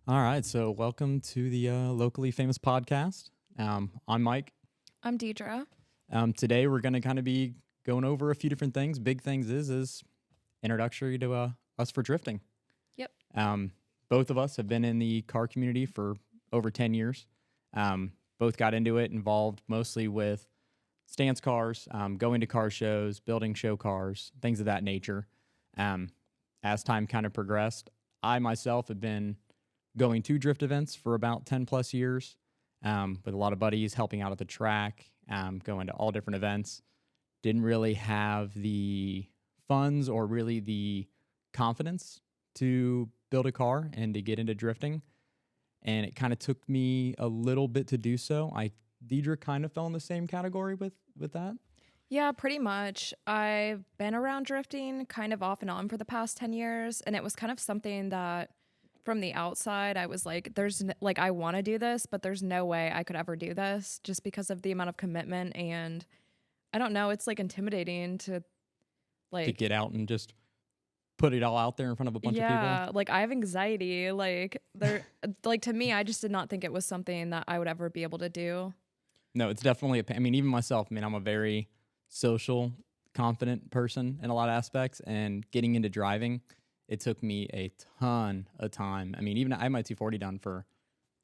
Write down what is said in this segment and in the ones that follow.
All right, so welcome to the Locally Famous podcast. I'm Mike. I'm Deidre. Today we're going to kind of be going over a few different things. Big things is introductory to us for drifting. Yep. Both of us have been in the car community for over 10 years. Both got into it, involved mostly with stance cars, going to car shows, building show cars, things of that nature. As time kind of progressed, I myself have been going to drift events for about 10 plus years, with a lot of buddies helping out at the track, going to all different events. Didn't really have the funds or really the confidence to build a car and to get into drifting. And it kind of took me a little bit to do so. Deidre kind of fell in the same category with that. Yeah, pretty much. I've been around drifting kind of off and on for the past 10 years. And it was kind of something that from the outside, I was like, I want to do this, but there's no way I could ever do this just because of the amount of commitment. And I don't know, it's like intimidating to get out and just put it all out there in front of a bunch of people. Yeah, like I have anxiety. To me, I just did not think it was something that I would ever be able to do. No, it's definitely even myself, I'm a very social, confident person in a lot of aspects, and getting into driving, it took me a ton of time. Even I had my 240 done for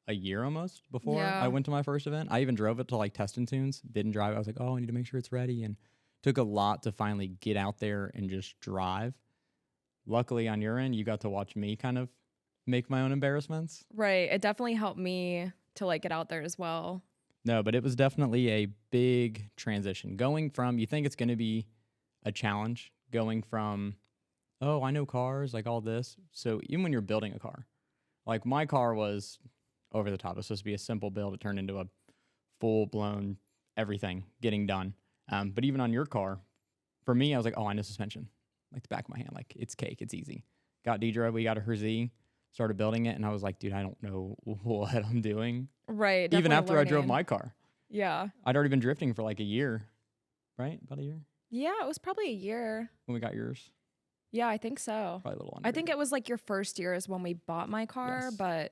a year almost before I went to my first event. I even drove it to like test and tunes, didn't drive. I was like, oh, I need to make sure it's ready, and took a lot to finally get out there and just drive. Luckily on your end, you got to watch me kind of make my own embarrassments. Right. It definitely helped me to like get out there as well. No, but it was definitely a big transition. Going from, you think it's going to be a challenge, going from, oh, I know cars, like all this. So even when you're building a car, like my car was over the top. It was supposed to be a simple build. It turned into a full-blown everything getting done. But even on your car, for me, I was like, oh, I know suspension. Like the back of my hand, like it's cake, it's easy. Got Deidre, we got her Z, started building it, and I was like, dude, I don't know what I'm doing. Right. Even after learning. I drove my car. Yeah. I'd already been drifting for like a year, right? About a year? Yeah, it was probably a year. When we got yours? Yeah, I think so. Probably a little under. I think it was like your first year is when we bought my car, Yes.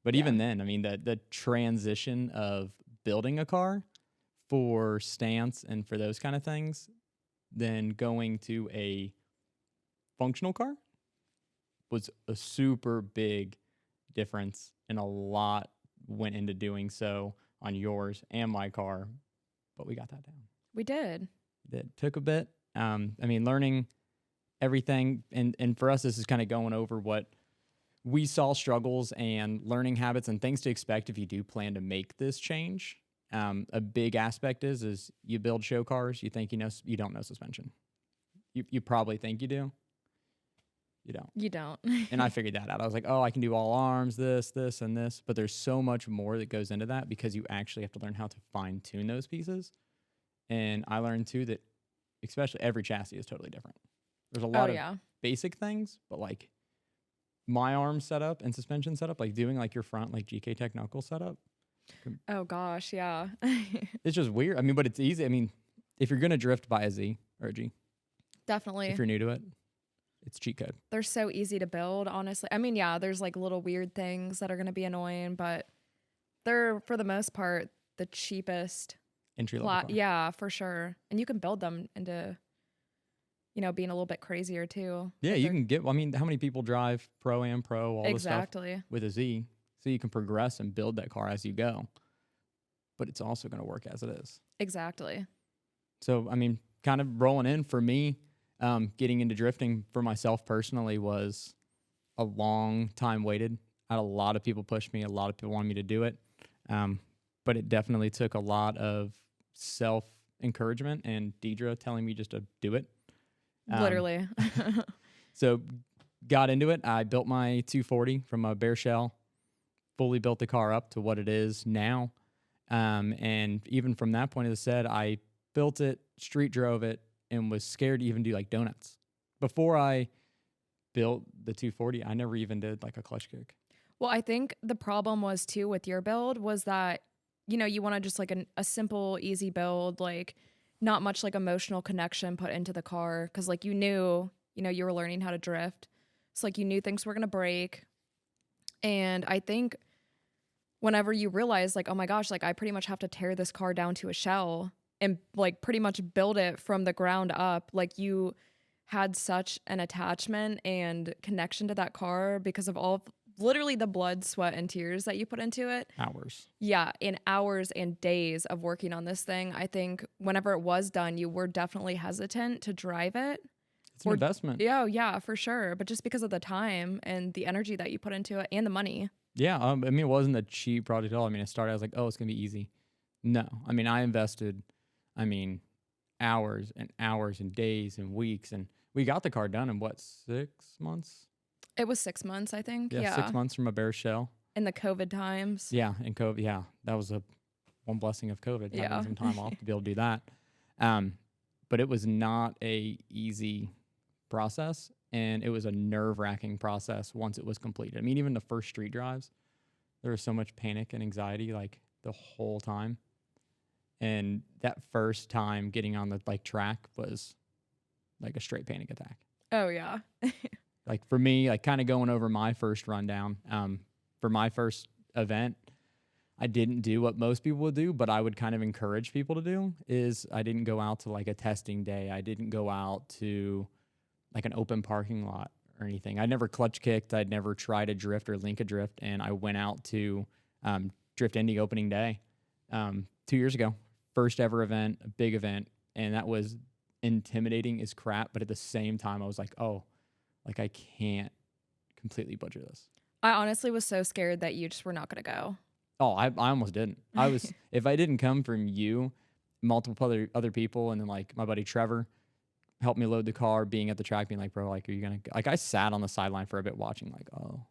But even then, the transition of building a car for stance and for those kind of things, then going to a functional car was a super big difference, and a lot went into doing so on yours and my car, but we got that down. We did. It took a bit. Learning everything, and for us, this is kind of going over what we saw struggles and learning habits and things to expect if you do plan to make this change. A big aspect is you build show cars, you think you don't know suspension. You probably think you do. You don't. You don't. And I figured that out. I was like, oh, I can do all arms, this, and this. But there's so much more that goes into that because you actually have to learn how to fine tune those pieces. And I learned too that especially every chassis is totally different. There's a lot of basic things, but like my arm setup and suspension setup, like doing like your front, like GK Tech knuckle setup. Oh gosh, yeah. It's just weird. But it's easy. If you're going to drift, buy a Z or a G. Definitely. If you're new to it. It's cheat code. They're so easy to build, honestly. There's like little weird things that are going to be annoying, but they're, for the most part, the cheapest. Entry level car. Yeah, for sure. And you can build them into, being a little bit crazier too. Yeah, you can get, how many people drive Pro Am Pro, all this stuff with a Z? So you can progress and build that car as you go. But it's also going to work as it is. Exactly. So, kind of rolling in for me, getting into drifting for myself personally was a long time waited. I had a lot of people push me. A lot of people wanted me to do it. But it definitely took a lot of self-encouragement and Deidre telling me just to do it. Literally. So got into it. I built my 240 from a bare shell, fully built the car up to what it is now. And even from that point, as I said, I built it, street drove it, and was scared to even do like donuts. Before I built the 240, I never even did like a clutch kick. Well, I think the problem was too with your build was that, you want to just like a simple, easy build, like not much like emotional connection put into the car. Cause like you knew, you were learning how to drift. So like you knew things were going to break. And I think whenever you realize like, oh my gosh, like I pretty much have to tear this car down to a shell and like pretty much build it from the ground up, like you had such an attachment and connection to that car because of all literally the blood, sweat, and tears that you put into it. Hours. Yeah, in hours and days of working on this thing. I think whenever it was done, you were definitely hesitant to drive it. It's an investment. Yeah, yeah, for sure. But just because of the time and the energy that you put into it and the money. Yeah, I mean, it wasn't a cheap project at all. I mean, it started, I was like, oh, it's going to be easy. No. I mean, I invested, I mean, hours and hours and days and weeks. And we got the car done in what, 6 months? It was 6 months, I think. Yeah, Yeah. 6 months from a bare shell. In the COVID times. Yeah, and COVID, yeah, that was one blessing of COVID, Yeah. having some time off to be able to do that. But it was not a easy process, and it was a nerve-wracking process once it was completed. I mean, even the first street drives, there was so much panic and anxiety like the whole time. And that first time getting on the like track was like a straight panic attack. Oh, yeah. Like for me, like kind of going over my first rundown, for my first event, I didn't do what most people would do, but I would kind of encourage people to do is I didn't go out to like a testing day. I didn't go out to like an open parking lot or anything. I never clutch kicked. I'd never tried a drift or link a drift. And I went out to Drift Indy opening day 2 years ago. First ever event, a big event. And that was intimidating as crap. But at the same time, I was like, oh, like I can't completely butcher this. I honestly was so scared that you just were not going to go. Oh, I almost didn't. I was, if I didn't come from you, multiple other people, and then like my buddy Trevor helped me load the car, being at the track, being like, bro, like, are you going to, like, I sat on the sideline for a bit watching, like, oh,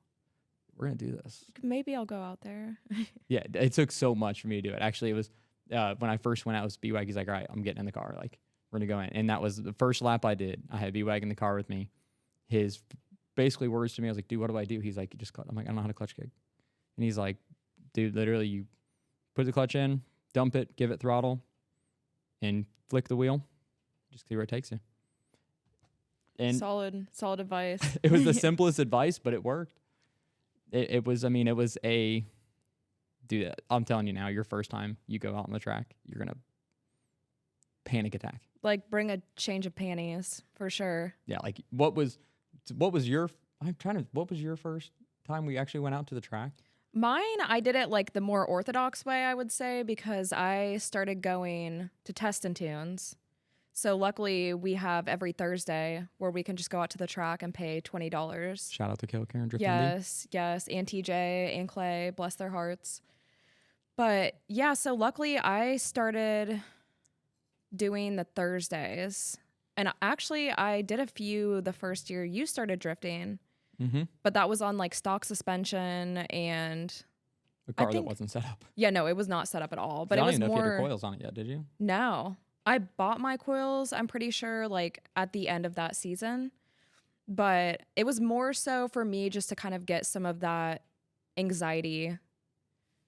we're going to do this. Maybe I'll go out there. Yeah, it took so much for me to do it. Actually, it was when I first went out with B-Wag, he's like, all right, I'm getting in the car. Like, we're going to go in. And that was the first lap I did. I had B-Wag in the car with me. His basically words to me, I was like, dude, what do I do? He's like, you just clutch. I'm like, I don't know how to clutch kick. And he's like, dude, literally, you put the clutch in, dump it, give it throttle, and flick the wheel. Just see where it takes you. And solid advice. it was the simplest advice, but it worked. It was, I mean, it was dude, I'm telling you now, your first time you go out on the track, you're going to panic attack. Like bring a change of panties for sure. Yeah. Like what was your first time we actually went out to the track? Mine, I did it like the more orthodox way, I would say, because I started going to Test and Tunes. So luckily we have every Thursday where we can just go out to the track and pay $20. Shout out to Kill Karen Drift. Yes, yes. And TJ and Clay, bless their hearts. But yeah, so luckily I started doing the Thursdays. And actually I did a few the first year you started drifting. Mm-hmm. But that was on like stock suspension and a car that wasn't set up. Yeah, no, it was not set up at all. But I it was don't even know more. if you had your coils on it yet, did you? No, I bought my coils. I'm pretty sure like at the end of that season, but it was more so for me just to kind of get some of that anxiety,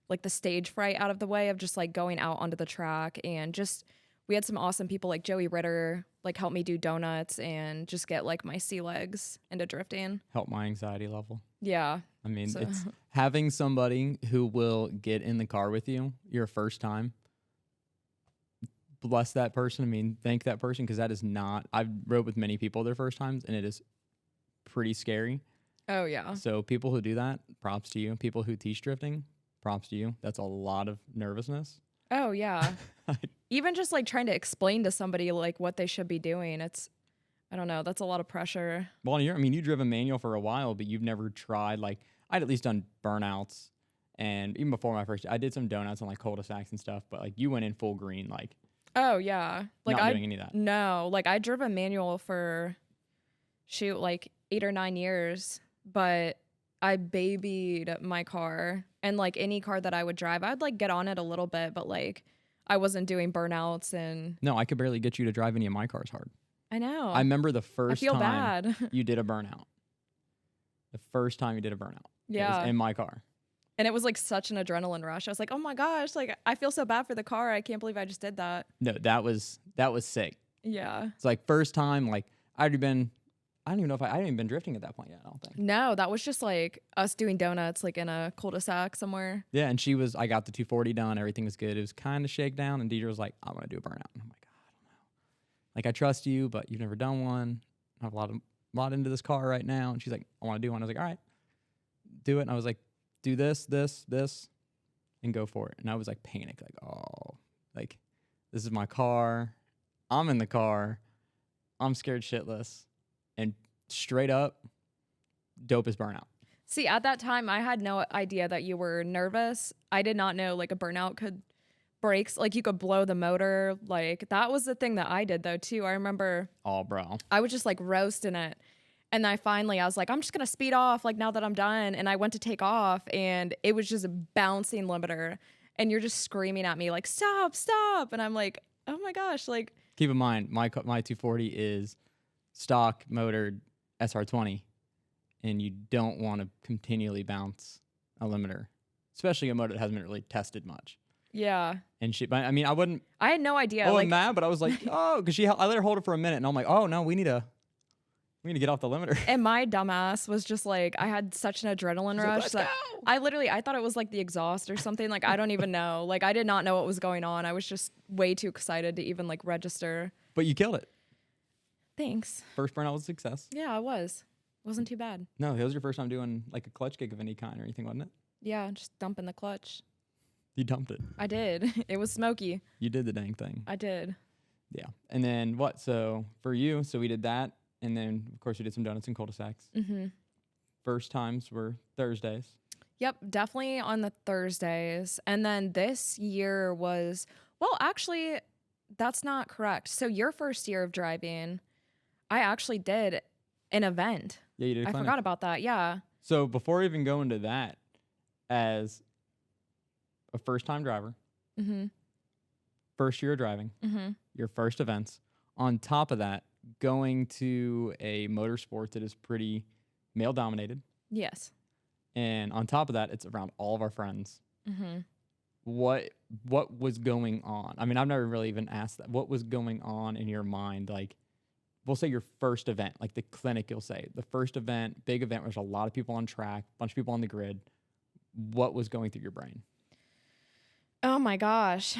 like the stage fright out of the way of just like going out onto the track and just. We had some awesome people like Joey Ritter, like help me do donuts and just get like my sea legs into drifting. Help my anxiety level. Yeah. I mean, it's having somebody who will get in the car with you your first time. Bless that person. I mean, thank that person because that is not, I've rode with many people their first times and it is pretty scary. Oh, yeah. So people who do that, props to you. People who teach drifting, props to you. That's a lot of nervousness. Oh, yeah. Even just like trying to explain to somebody like what they should be doing, I don't know, that's a lot of pressure. Well, you drove a manual for a while, but you've never tried, like, I'd at least done burnouts. And even before my first, I did some donuts on like cul-de-sacs and stuff, but like you went in full green, like. Oh, yeah. Like not doing any of that. No, like I drove a manual for, like 8 or 9 years, but I babied my car. And like any car that I would drive, I'd like get on it a little bit, but like I wasn't doing burnouts and. No, I could barely get you to drive any of my cars hard. I know. I remember the first time bad. you did a burnout. The first time you did a burnout. Yeah. It was in my car. And it was like such an adrenaline rush. I was like, oh my gosh, like I feel so bad for the car. I can't believe I just did that. No, that was sick. Yeah. It's like first time, like I'd I don't even know if I hadn't even been drifting at that point yet. I don't think. No, that was just like us doing donuts like in a cul-de-sac somewhere. Yeah, and I got the 240 done. Everything was good. It was kind of shakedown, and Deidre was like, I want to do a burnout. And I'm like, I don't know. Like, I trust you, but you've never done one. I have a lot into this car right now. And she's like, I want to do one. I was like, all right, do it. And I was like, do this, and go for it. And I was like, panic, like, oh, like, this is my car. I'm in the car. I'm scared shitless. And straight up, dope as burnout. See, at that time, I had no idea that you were nervous. I did not know like a burnout could breaks, like you could blow the motor. Like that was the thing that I did though too. I remember Oh, bro. I was just like roasting it. And then I was like, I'm just going to speed off like now that I'm done. And I went to take off and it was just a bouncing limiter. And you're just screaming at me like, stop, stop. And I'm like, oh my gosh. Like, Keep in mind, my 240 is stock motored SR20, and you don't want to continually bounce a limiter, especially a motor that hasn't been really tested much. yeah. And I mean, I wouldn't. I had no idea. I wasn't Like, mad, but I was like, oh, because I let her hold it for a minute, and I'm like, oh no, we need to get off the limiter. and my dumbass was just like, I had such an adrenaline rush Let's that go. I thought it was like the exhaust or something. Like, I don't even know. Like, I did not know what was going on. I was just way too excited to even like register. But you killed it. Thanks. First burnout was a success. Yeah, I was. Wasn't too bad. No, it was your first time doing like a clutch kick of any kind or anything, wasn't it? Yeah, just dumping the clutch. You dumped it. I did. It was smoky. You did the dang thing. I did. Yeah. And then what? So for you, so we did that. And then, of course, we did some donuts and cul-de-sacs. Mm-hmm. First times were Thursdays. Yep, definitely on the Thursdays. And then this year was, well, actually, that's not correct. So your first year of driving, I actually did an event. Yeah, you did a I clinic. forgot about that. Yeah. So before even going to that, as a first-time driver, Mm-hmm. first year of driving, Mm-hmm. your first events, on top of that, going to a motorsport that is pretty male-dominated, Yes. and on top of that, it's around all of our friends. Mm-hmm. What was going on? I mean, I've never really even asked that. What was going on in your mind? Like, we'll say your first event, like the clinic, you'll say. The first event, big event, where there's a lot of people on track, a bunch of people on the grid. What was going through your brain? Oh my gosh.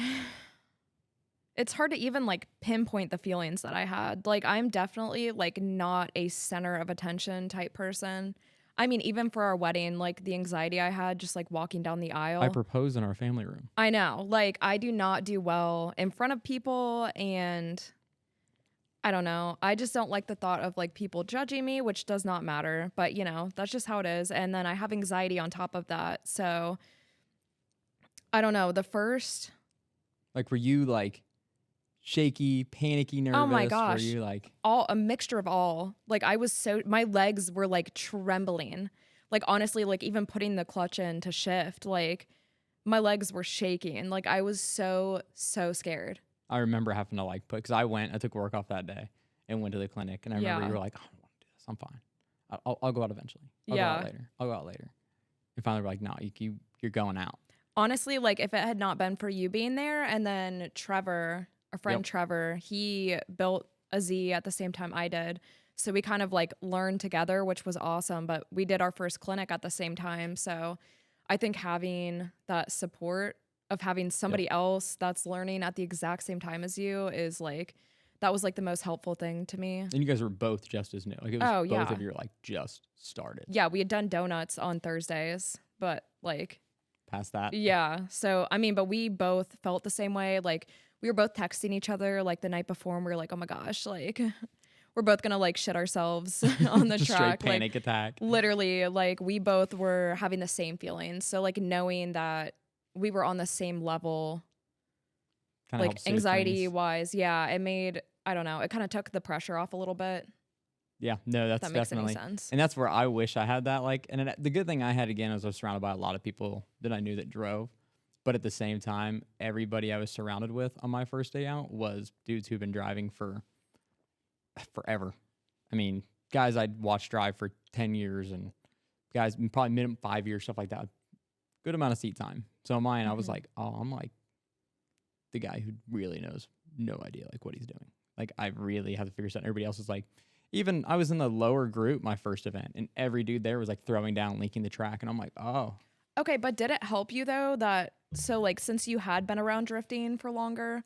It's hard to even like pinpoint the feelings that I had. Like, I'm definitely like not a center of attention type person. I mean, even for our wedding, like the anxiety I had just like walking down the aisle. I proposed in our family room. I know. Like, I do not do well in front of people, and I don't know. I just don't like the thought of like people judging me, which does not matter, but you know, that's just how it is. And then I have anxiety on top of that. So I don't know. The first, Like, were you like shaky, panicky, nervous? oh my gosh, Were you like, all a mixture of all. Like, I was so, my legs were like trembling. Like, honestly, like even putting the clutch in to shift, like my legs were shaking. Like, I was so scared. I remember having to like put, because I took work off that day and went to the clinic, and I remember Yeah. you were like, I don't want to do this. I'm fine. I'll go out eventually. I'll go out Yeah. later. I'll go out later. And finally, we're like, no, you're going out. Honestly, like if it had not been for you being there, and then Trevor, our friend Yep. Trevor, he built a Z at the same time I did. So we kind of like learned together, which was awesome. But we did our first clinic at the same time. So I think having that support of having somebody else that's learning at the exact same time as you is like, that was like the most helpful thing to me. And you guys were both just as new. Like, it was Oh, both yeah. of you like just started. Yeah, we had done donuts on Thursdays, but like, Past that. yeah. So, I mean, but we both felt the same way. Like, we were both texting each other like the night before, and we were like, oh my gosh, like, we're both gonna like shit ourselves on the Just track. straight panic Like, attack. literally, like, we both were having the same feelings. So, like, knowing that we were on the same level, Kinda like, helped soothe anxiety things. wise, yeah, it made, I don't know, it kind of took the pressure off a little bit. Yeah, no, If that's that makes definitely. any sense. And that's where I wish I had that. Like, and the good thing I had again is I was surrounded by a lot of people that I knew that drove. But at the same time, everybody I was surrounded with on my first day out was dudes who've been driving for forever. I mean, guys I'd watched drive for 10 years, and guys probably minimum 5 years, stuff like that. Good amount of seat time. So mine, I was Mhm. like, oh, I'm like the guy who really knows no idea like what he's doing. Like, I really have to figure this out. Everybody else is like, Even I was in the lower group my first event, and every dude there was like throwing down, leaking the track, and I'm like, oh, Okay, but did it help you though that so like since you had been around drifting for longer,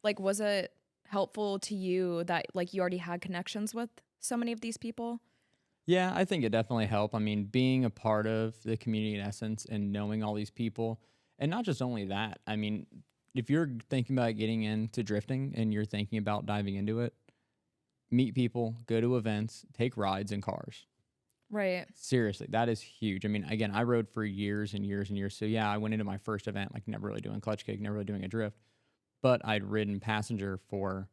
like was it helpful to you that like you already had connections with so many of these people? yeah, I think it definitely helped. I mean, being a part of the community in essence and knowing all these people, and not just only that. I mean, if you're thinking about getting into drifting and you're thinking about diving into it, meet people, go to events, take rides in cars. Right. Seriously, that is huge. I mean, again, I rode for years and years and years. So yeah, I went into my first event like never really doing clutch kick, never really doing a drift, but I'd ridden passenger for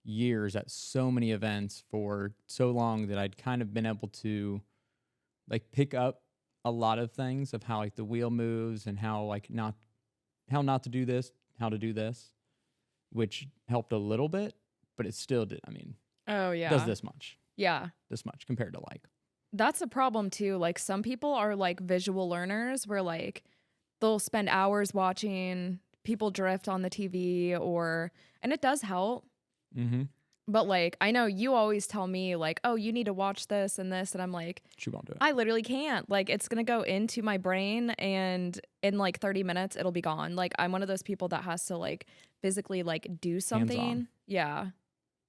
years at so many events for so long that I'd kind of been able to like pick up a lot of things of how like the wheel moves and how not to do this, how to do this, which helped a little bit, but it still did. I mean, Oh does yeah. Yeah. this much compared to like That's a problem too. Like some people are like visual learners where like they'll spend hours watching people drift on the TV or and it does help. mm-hmm. But like I know you always tell me like, "Oh, you need to watch this," and I'm like, She won't do it. I literally can't. Like it's going to go into my brain and in like 30 minutes it'll be gone. Like I'm one of those people that has to like physically like do Hands on. something. Yeah.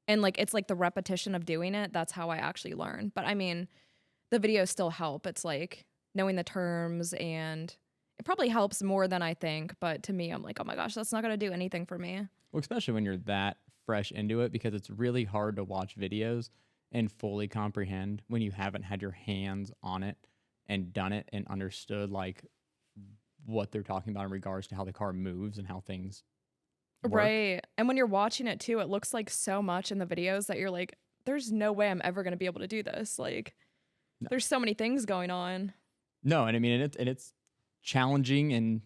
And like it's like the repetition of doing it, that's how I actually learn. But I mean, the videos still help. It's like knowing the terms and it probably helps more than I think, but to me I'm like, "Oh my gosh, that's not going to do anything for me." Well, especially when you're that fresh into it, because it's really hard to watch videos and fully comprehend when you haven't had your hands on it and done it and understood like what they're talking about in regards to how the car moves and how things work. Right. And when you're watching it too, it looks like so much in the videos that you're like, there's no way I'm ever going to be able to do this. Like, No, there's so many things going on. no, and I mean, and it's challenging and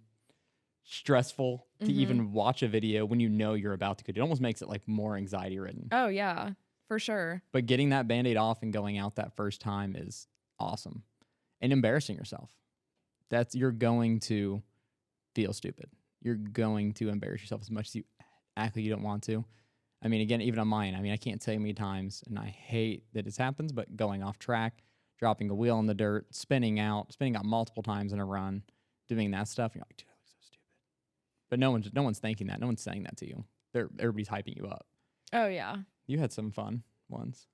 stressful to Hmm. even watch a video when you know you're about to. It almost makes it like more anxiety ridden. Oh, yeah, for sure. But getting that band-aid off and going out that first time is awesome. And embarrassing yourself. That's you're going to feel stupid. You're going to embarrass yourself as much as you act like you don't want to. I mean, again, even on mine, I mean, I can't tell you how many times, and I hate that this happens, but going off track, dropping a wheel in the dirt, spinning out multiple times in a run, doing that stuff, you're like, dude, that looks so stupid. But no one's thinking that. No one's saying that to you. Everybody's hyping you up. Oh, yeah. You had some fun ones.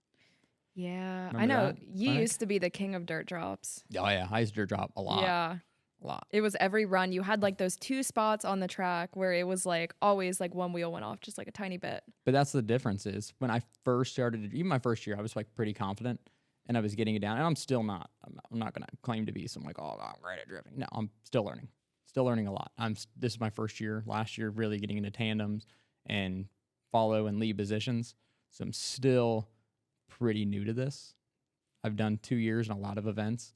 Yeah. I Remember know that you clinic? used to be the king of dirt drops. Oh yeah, I used to drop a lot, Yeah. a lot. It was every run. You had like those two spots on the track where it was like always like one wheel went off just like a tiny bit. But that's the difference is when I first started, even my first year, I was like pretty confident and I was getting it down. And I'm still not. I'm not going to claim to be some like, oh, I'm great at drifting. No, I'm still learning a lot. This is my first year. Last year, really getting into tandems and follow and lead positions. So I'm still pretty new to this. I've done 2 years and a lot of events,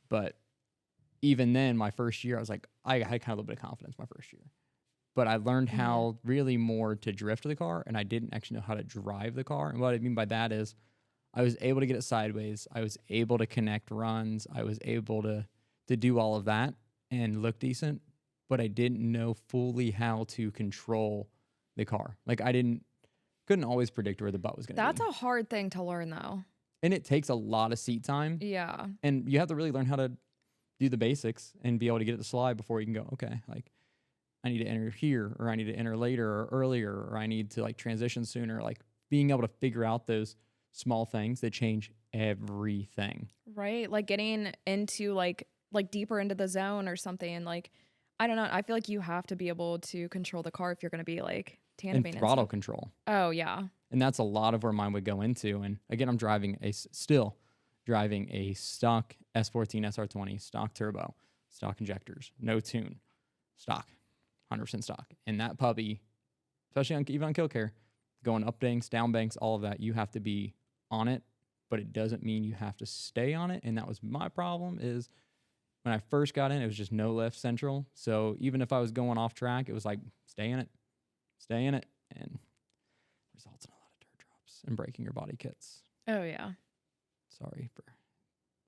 but even then, my first year, I was like, I had kind of a little bit of confidence my first year. But I learned Mhm. how really more to drift the car, and I didn't actually know how to drive the car. And what I mean by that is I was able to get it sideways. I was able to connect runs. I was able to do all of that and look decent, but I didn't know fully how to control the car. Like couldn't always predict where the butt was going to That's be. a hard thing to learn though. And it takes a lot of seat time, Yeah. and you have to really learn how to do the basics and be able to get it to slide before you can go, okay, like I need to enter here or I need to enter later or earlier or I need to like transition sooner. Like being able to figure out those small things that change everything. Right. Like getting into like deeper into the zone or something. Like I don't know. I feel like you have to be able to control the car if you're gonna be like And tandeming and throttle stuff. control. Oh yeah. And that's a lot of where mine would go into. And again, I'm still driving a stock S14 SR20, stock turbo, stock injectors, no tune, stock, 100% stock. And that puppy, especially even on kill care, going up banks, down banks, all of that, you have to be on it, but it doesn't mean you have to stay on it. And that was my problem is when I first got in, it was just no lift central. So even if I was going off track, it was like, stay in it, and results in a lot of dirt drops and breaking your body kits. Oh yeah. Sorry for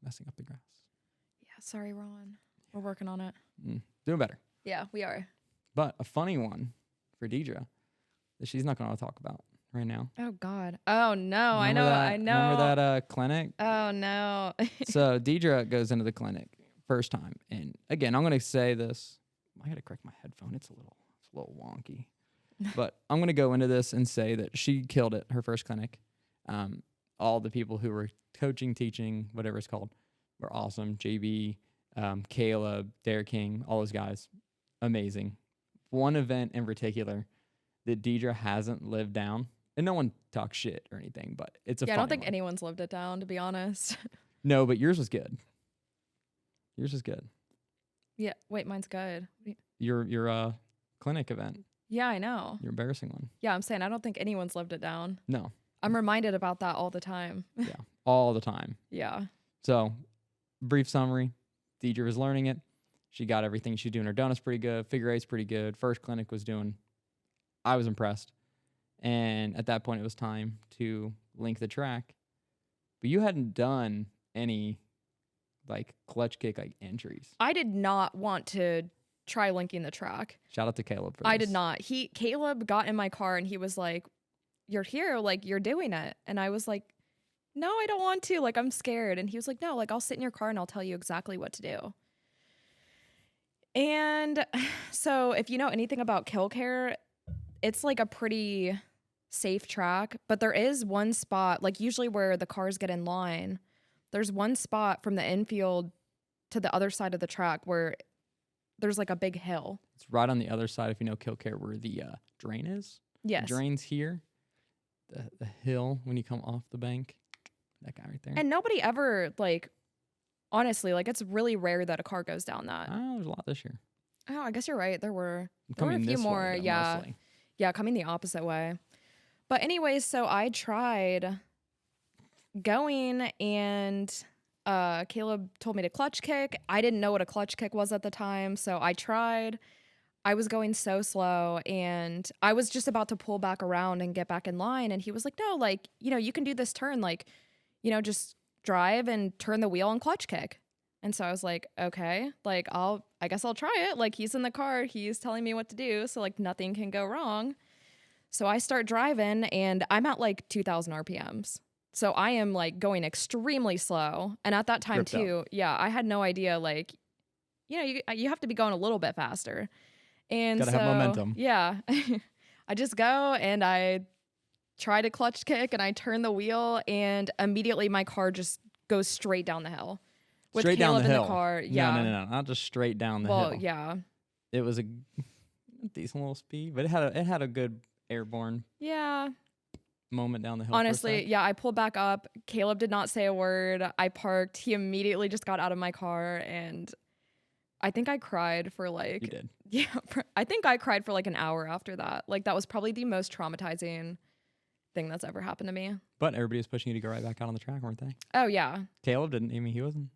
messing up the grass. Yeah. Sorry, Ron. We're working on it. Doing better. Yeah, we are. But a funny one for Deidre that she's not going to talk about right now. Oh God. Oh no. I Remember know. that? I Remember know. that clinic? Oh no. So Deidre goes into the clinic first time, and again, I'm gonna say this. I gotta correct my headphone. It's a little wonky, but I'm gonna go into this and say that she killed it. Her first clinic. All the people who were coaching, teaching, whatever it's called, were awesome. JB, Caleb, Derek King, all those guys, amazing. One event in particular that Deidre hasn't lived down, and no one talks shit or anything, but it's a Yeah, I funny don't think one. anyone's lived it down, to be honest. No, but yours was good. Yours was good. Yeah. Wait, mine's good. Your clinic event, Yeah, I know. your embarrassing one. Yeah, I'm saying I don't think anyone's lived it down. No, I'm reminded about that all the time. yeah, all the time. Yeah. So, brief summary: Deidre was learning it. She got everything. She's doing her donuts pretty good. Figure eight's pretty good. First clinic was doing. I was impressed, and at that point, it was time to link the track. But you hadn't done any like clutch kick like entries. I did not want to try linking the track. Shout out to Caleb for I this. did not. Caleb got in my car and he was like, "You're here, like you're doing it." And I was like, "No, I don't want to. Like I'm scared." And he was like, "No, like I'll sit in your car and I'll tell you exactly what to do." And so if you know anything about Kill Care, it's like a pretty safe track, but there is one spot, like usually where the cars get in line, there's one spot from the infield to the other side of the track where there's like a big hill. It's right on the other side, if you know Kill Care, where the drain is. Yes. The drain's here. The hill when you come off the bank. That guy right there. And nobody ever, like, honestly, like it's really rare that a car goes down that. Oh, there's a lot this year. Oh, I guess you're right. There were a Coming few this more. way, though, Yeah. mostly. Yeah, coming the opposite way. But anyways, so I tried going and Caleb told me to clutch kick. I didn't know what a clutch kick was at the time, so I tried. I was going so slow and I was just about to pull back around and get back in line, and he was like, "No, like, you know, you can do this turn, like, you know, just drive and turn the wheel and clutch kick." And so I was like, "Okay, like I guess I'll try it. Like he's in the car, he's telling me what to do, so like nothing can go wrong." So I start driving and I'm at like 2,000 RPMs. So I am like going extremely slow. And at that time Gripped up. too, yeah, I had no idea, like, you know, you have to be going a little bit faster. And Gotta so, have momentum. yeah, I just go and I try to clutch kick and I turn the wheel and immediately my car just goes straight down the hill. With Straight down Caleb the in hill. the car. Yeah. No, not just straight down the Well, hill. yeah. It was a decent little speed, but it had a good airborne Yeah. moment down the hill. For a Honestly, sec. yeah, I pulled back up. Caleb did not say a word. I parked. He immediately just got out of my car and I think I cried for like You did. yeah, I think I cried for like an hour after that. Like that was probably the most traumatizing thing that's ever happened to me. But everybody was pushing you to go right back out on the track, weren't they? Oh yeah. Caleb didn't. I mean, he wasn't.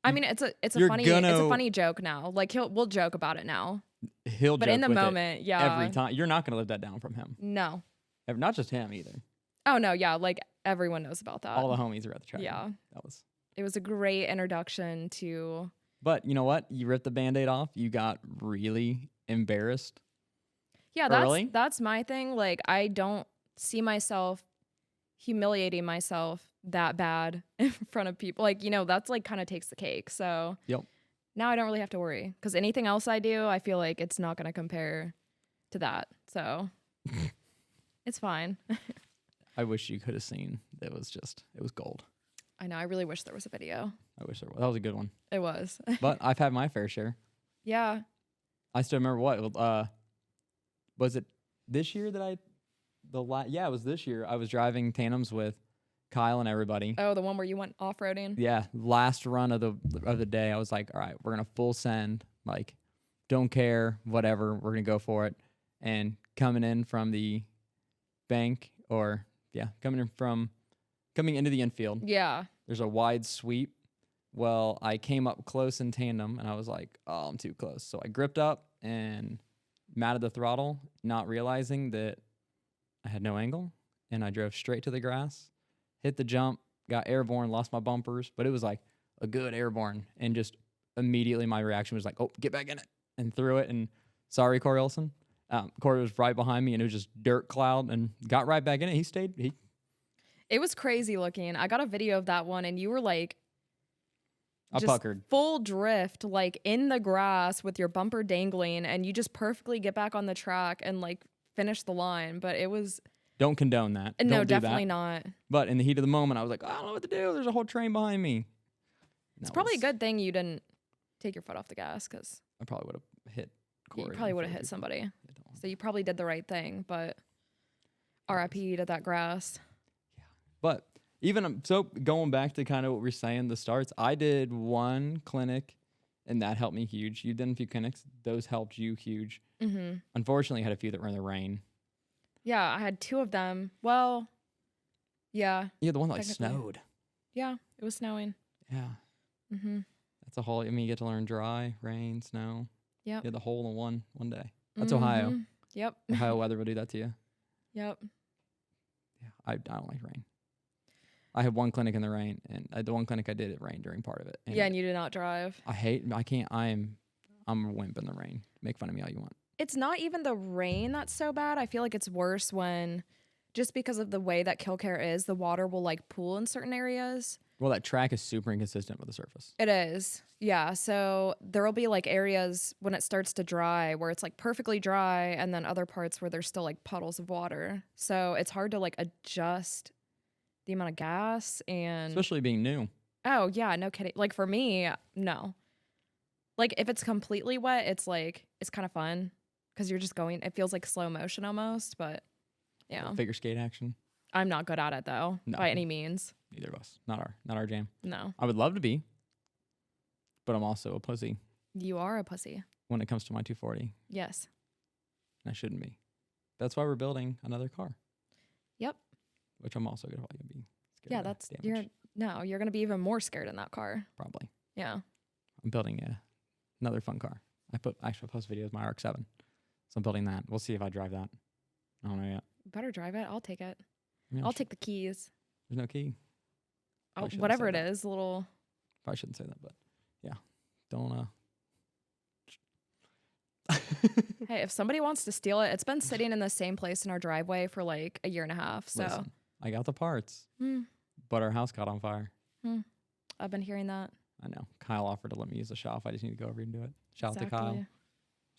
I mean, it's a You're funny gonna- funny joke now. Like we'll joke about it now. He'll. But joke in the with it moment, yeah. every time. You're not gonna live that down from him. No. Not just him either. Oh no, yeah, like everyone knows about that. All the homies are at the track. Yeah. That was. It was a great introduction to But you know what? You ripped the Band-Aid off. You got really embarrassed. yeah, early. that's my thing. Like I don't see myself humiliating myself that bad in front of people. Like, you know, that's like kind of takes the cake. So Yep. now I don't really have to worry because anything else I do, I feel like it's not going to compare to that. So it's fine. I wish you could have seen. It was gold. I know. I really wish there was a video. I wish there was. That was a good one. It was. But I've had my fair share. Yeah. I still remember was it this year that yeah, it was this year. I was driving tandems with Kyle and everybody. Oh, the one where you went off-roading? Yeah, last run of the day, I was like, all right, we're gonna full send, like, don't care, whatever, we're gonna go for it. And coming in from the bank, coming into the infield, Yeah. there's a wide sweep. Well, I came up close in tandem, and I was like, oh, I'm too close. So I gripped up and matted the throttle, not realizing that I had no angle, and I drove straight to the grass, hit the jump, got airborne, lost my bumpers, but it was like a good airborne, and just immediately my reaction was like, oh, get back in it, and threw it, and sorry, Corey Olson. Corey was right behind me, and it was just dirt cloud, and got right back in it. He stayed. It was crazy looking. I got a video of that one, and you were like I just puckered. full drift, like in the grass with your bumper dangling, and you just perfectly get back on the track and like finish the line. But it was Don't condone that. no, Don't do definitely that. not. But in the heat of the moment, I was like, I don't know what to do. There's a whole train behind me. It's probably a good thing you didn't take your foot off the gas, because I probably would have hit Corey. you probably would have hit somebody. So you probably did the right thing, but RIP to that grass. But even so, going back to kind of what we're saying, the starts, I did one clinic, and that helped me huge. You did a few clinics; those helped you huge. Mm-hmm. Unfortunately, I had a few that were in the rain. Yeah, I had 2 of them. Well, yeah. Yeah, the one that like Technically. snowed. Yeah, it was snowing. Yeah, Mm-hmm. that's a whole. I mean, you get to learn dry, rain, snow. Yep. Yeah, the whole in one day. That's Ohio. Mhm. Yep. Ohio weather will do that to you. Yep. Yeah, I don't like rain. I had one clinic in the rain, and the one clinic I did, it rained during part of it. Yeah, and you did not drive. I can't. I'm a wimp in the rain. Make fun of me all you want. It's not even the rain that's so bad. I feel like it's worse when, just because of the way that Killcare is, the water will like pool in certain areas. Well, that track is super inconsistent with the surface. It is. Yeah. So there will be like areas when it starts to dry where it's like perfectly dry, and then other parts where there's still like puddles of water. So it's hard to like adjust the amount of gas and. Especially being new. Oh, yeah. No kidding. Like for me, no. Like if it's completely wet, it's like, it's kind of fun because you're just going, it feels like slow motion almost, but yeah. Figure skate action. I'm not good at it though, No. by any means. Neither of us. Not our jam. No. I would love to be, but I'm also a pussy You are a pussy. when it comes to my 240. Yes. And I shouldn't be. That's why we're building another car. Yep. Which I'm also going to be scared Yeah, of that's, damage, you're going to be even more scared in that car. probably. Yeah. I'm building another fun car. I post videos of my RX-7. So I'm building that. We'll see if I drive that. I don't know yet. Better drive it. I'll take it. I mean, I'll take the keys. There's no key. Probably shouldn't Whatever say it that. is, a little. Probably shouldn't say that, but yeah. Don't Hey, if somebody wants to steal it, it's been sitting in the same place in our driveway for like a year and a half. So listen, I got the parts, Hmm. but our house caught on fire. I've been hearing that. I know. Kyle offered to let me use the shop. I just need to go over and do it. Shout out to Kyle. Exactly.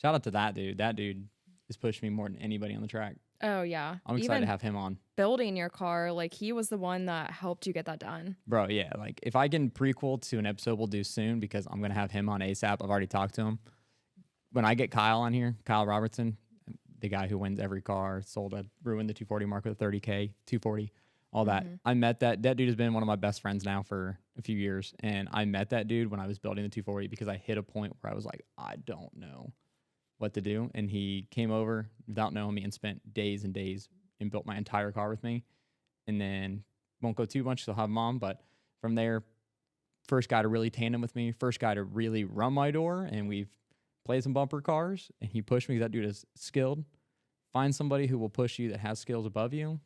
Shout out to that dude. That dude is pushing me more than anybody on the track. Oh yeah. I'm excited Even to have him on. building your car, like he was the one that helped you get that done. Bro, yeah. Like if I can prequel to an episode we'll do soon, because I'm going to have him on ASAP. I've already talked to him. When I get Kyle on here, Kyle Robertson, the guy who wins every car, ruined the 240 mark with a 30K, 240, all that. I met that dude has been one of my best friends now for a few years. And I met that dude when I was building the 240 because I hit a point where I was like, I don't know what to do. And he came over without knowing me and spent days and days and built my entire car with me. And then won't go too much, so I'll have mom. But from there, first guy to really tandem with me, first guy to really run my door. And we've played some bumper cars, and he pushed me because that dude is skilled. Find somebody who will push you that has skills above you.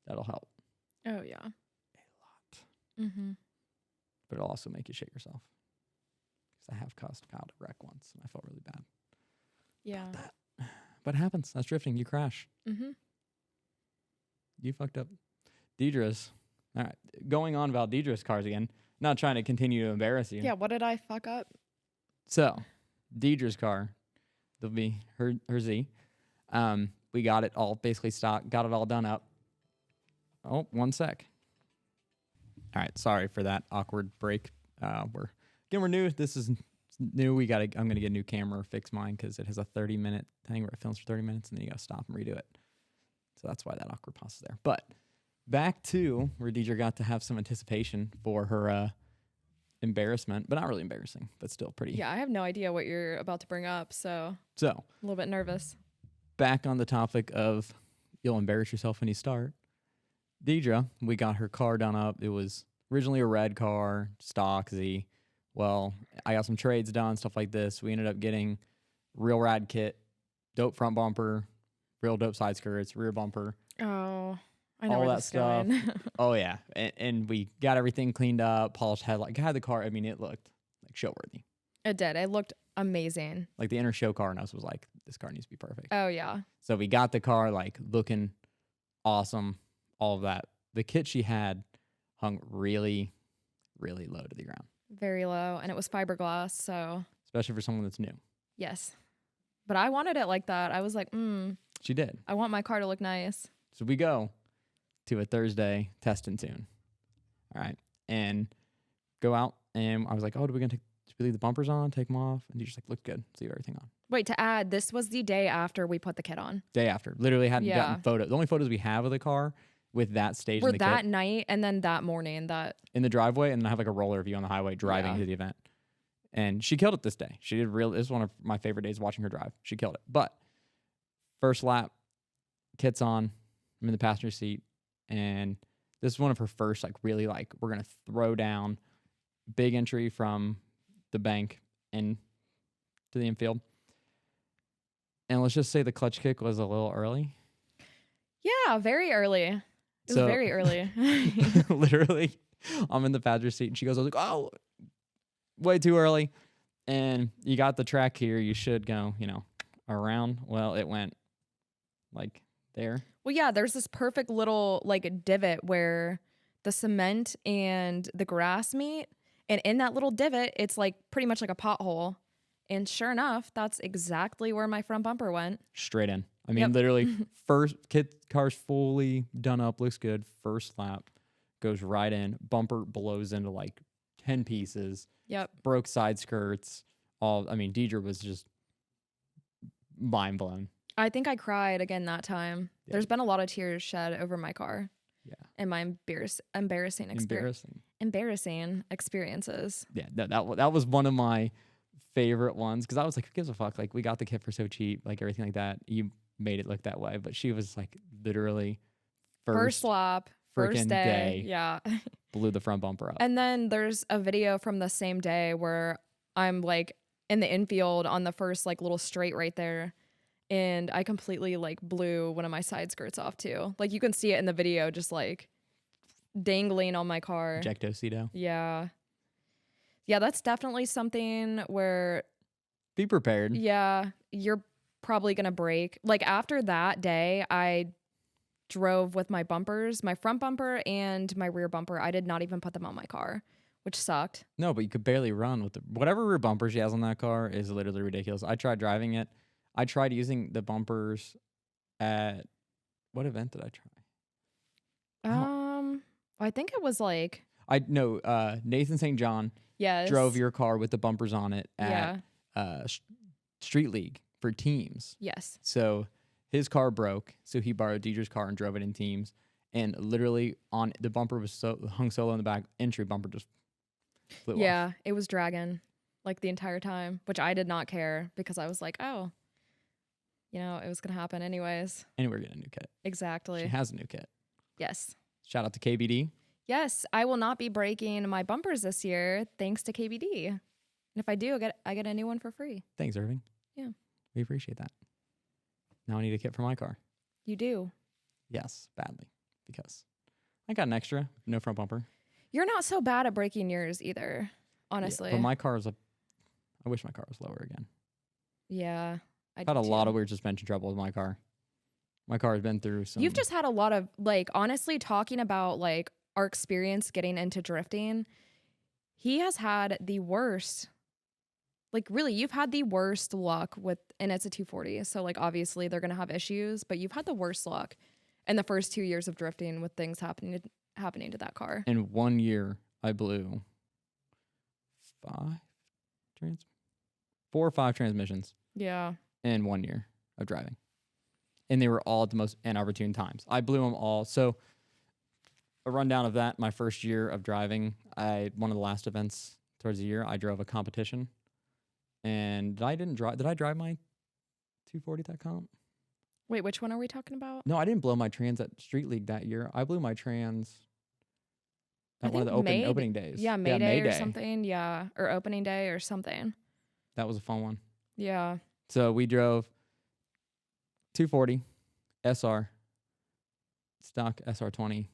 That'll help Oh yeah. a lot. Mm-hmm. But it'll also make you shit yourself. Because I have caused Kyle to wreck once, and I felt really bad. Yeah. But it happens. That's drifting. You crash. Mm-hmm. You fucked up. Deidre's. All right. Going on about Deidre's cars again. Not trying to continue to embarrass you. Yeah. What did I fuck up? So, Deidre's car. There'll be her Z. We got it all basically stock. Got it all done up. Oh, 1 sec. All right. Sorry for that awkward break. We're new. This is new. I'm gonna get a new camera, fix mine because it has a 30-minute thing where it films for 30 minutes and then you gotta stop and redo it. So that's why that awkward pause is there. But back to where Deidre got to have some anticipation for her embarrassment, but not really embarrassing, but still pretty. Yeah, I have no idea what you're about to bring up, so So a little bit nervous. back on the topic of you'll embarrass yourself when you start. Deidre, we got her car done up. It was originally a red car, stock Z. Well, I got some trades done, stuff like this. We ended up getting real rad kit, dope front bumper, real dope side skirts, rear bumper. Oh, I know all where that this is stuff. going. Oh yeah, and we got everything cleaned up, polished, had the car. I mean, it looked like show worthy. It did. It looked Amazing. Like the inner show car in us was like, this car needs to be perfect. Oh yeah. So we got the car like looking awesome, all of that. The kit she had hung really, really low to the ground, Very low, and it was fiberglass, so especially for someone that's new. yes. But I wanted it like that. I was like, She did. I want my car to look nice. So we go to a Thursday test and tune. All right. And go out, and I was like, oh, do we leave the bumpers on, take them off? And she's like, looks good. Leave everything on. Wait, to add, this was the day after we put the kit on. Day after. Literally hadn't Yeah. gotten photos. The only photos we have of the car with that stage Were in the that kit night and then that morning that in the driveway, and then I have like a roller view on the highway driving Yeah. to the event. And she killed it this day. She did real. This is one of my favorite days watching her drive. She killed it. But first lap, kit's on. I'm in the passenger seat, and this is one of her first like really like we're gonna throw down big entry from the bank and to the infield. And let's just say the clutch kick was a little early. Yeah, very early. It was So- very early. Literally, I'm in the passenger seat, and she goes, I was like, oh, way too early. And you got the track here. You should go, around. Well, it went like there. Well, yeah, there's this perfect little like divot where the cement and the grass meet. And in that little divot, it's like pretty much like a pothole. And sure enough, that's exactly where my front bumper went. Straight in. I mean, Yep. literally, first car's fully done up, looks good. First lap goes right in. Bumper blows into like 10 pieces. Yep. Broke side skirts. Deidre was just mind blown. I think I cried again that time. Yeah. There's been a lot of tears shed over my car. Yeah. And my embarrassing experiences. Yeah, that was one of my favorite ones because I was like, who gives a fuck? Like, we got the kit for so cheap, like everything like that. You made it look that way, but she was like literally First lap, first frickin' day. day. Yeah. blew the front bumper up. And then there's a video from the same day where I'm like in the infield on the first like little straight right there. And I completely like blew one of my side skirts off too. Like you can see it in the video, just like dangling on my car. Ejectocito. Yeah. Yeah, that's definitely something where, Be prepared. yeah, you're probably going to break. Like after that day, I drove with my bumpers, my front bumper and my rear bumper. I did not even put them on my car, which sucked. No, but you could barely run with whatever rear bumper she has on that car is literally ridiculous. I tried driving it. I tried using the bumpers at what event did I try? I think it was like, Nathan St. John yes. drove your car with the bumpers on it Yeah. at Street League for teams. Yes. So his car broke, so he borrowed Deidre's car and drove it in teams. And literally on the bumper was hung solo in the back. Entry bumper just flew off. Yeah, it was dragging like the entire time, which I did not care because I was like, oh, it was going to happen anyways. And we're getting a new kit. Exactly. She has a new kit. Yes. Shout out to KBD. Yes, I will not be breaking my bumpers this year thanks to KBD. And if I do, I get a new one for free. Thanks, Irving. Yeah. We appreciate that. Now I need a kit for my car. You do. Yes, badly. Because I got an extra, no front bumper. You're not so bad at breaking yours either, honestly. Yeah, but my car is I wish my car was lower again. Yeah. I've had a lot of weird suspension trouble with my car. My car has been through some. You've just had a lot of, like, honestly, talking about, like, our experience getting into drifting, he has had the worst, like, really, you've had the worst luck with, and it's a 240. So, like, obviously, they're going to have issues, but you've had the worst luck in the first 2 years of drifting with things happening to that car. In 1 year, I blew 4 or 5 transmissions Yeah. in 1 year of driving. And they were all at the most inopportune times. I blew them all. So a rundown of that, my first year of driving, one of the last events towards the year, I drove a competition. And did I drive my 240 that comp? Wait, which one are we talking about? No, I didn't blow my trans at Street League that year. I blew my trans I at one of the think opening days. Yeah, May Day or something. Yeah, or opening day or something. That was a fun one. Yeah. So we drove 240 SR, stock SR20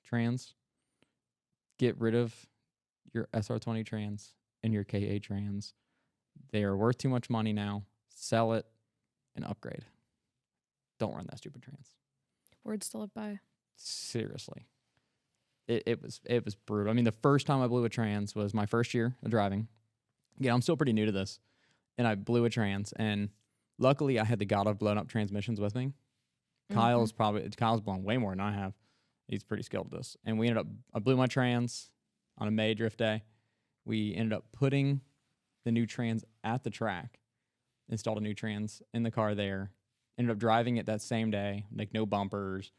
trans. Get rid of your SR20 trans and your KA trans. They are worth too much money now. Sell it and upgrade. Don't run that stupid trans. Words to live by. Seriously. It was brutal. I mean, the first time I blew a trans was my first year of driving. Yeah, I'm still pretty new to this. And I blew a trans, and luckily I had the god of blown up transmissions with me. Kyle's blown way more than I have. He's pretty skilled at this. And I blew my trans on a May drift day. We ended up putting the new trans at the track, installed a new trans in the car there, ended up driving it that same day, like no bumpers,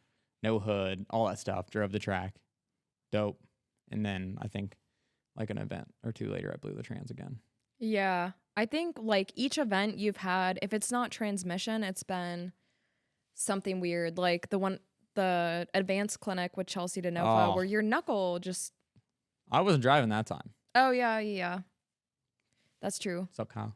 no hood, all that stuff, drove the track. Dope. And then I think like an event or two later, I blew the trans again. Yeah. I think like each event you've had, if it's not transmission, it's been something weird. Like the advanced clinic with Chelsea DeNova, where your knuckle just. I wasn't driving that time. Oh, yeah. That's true. What's up, Kyle?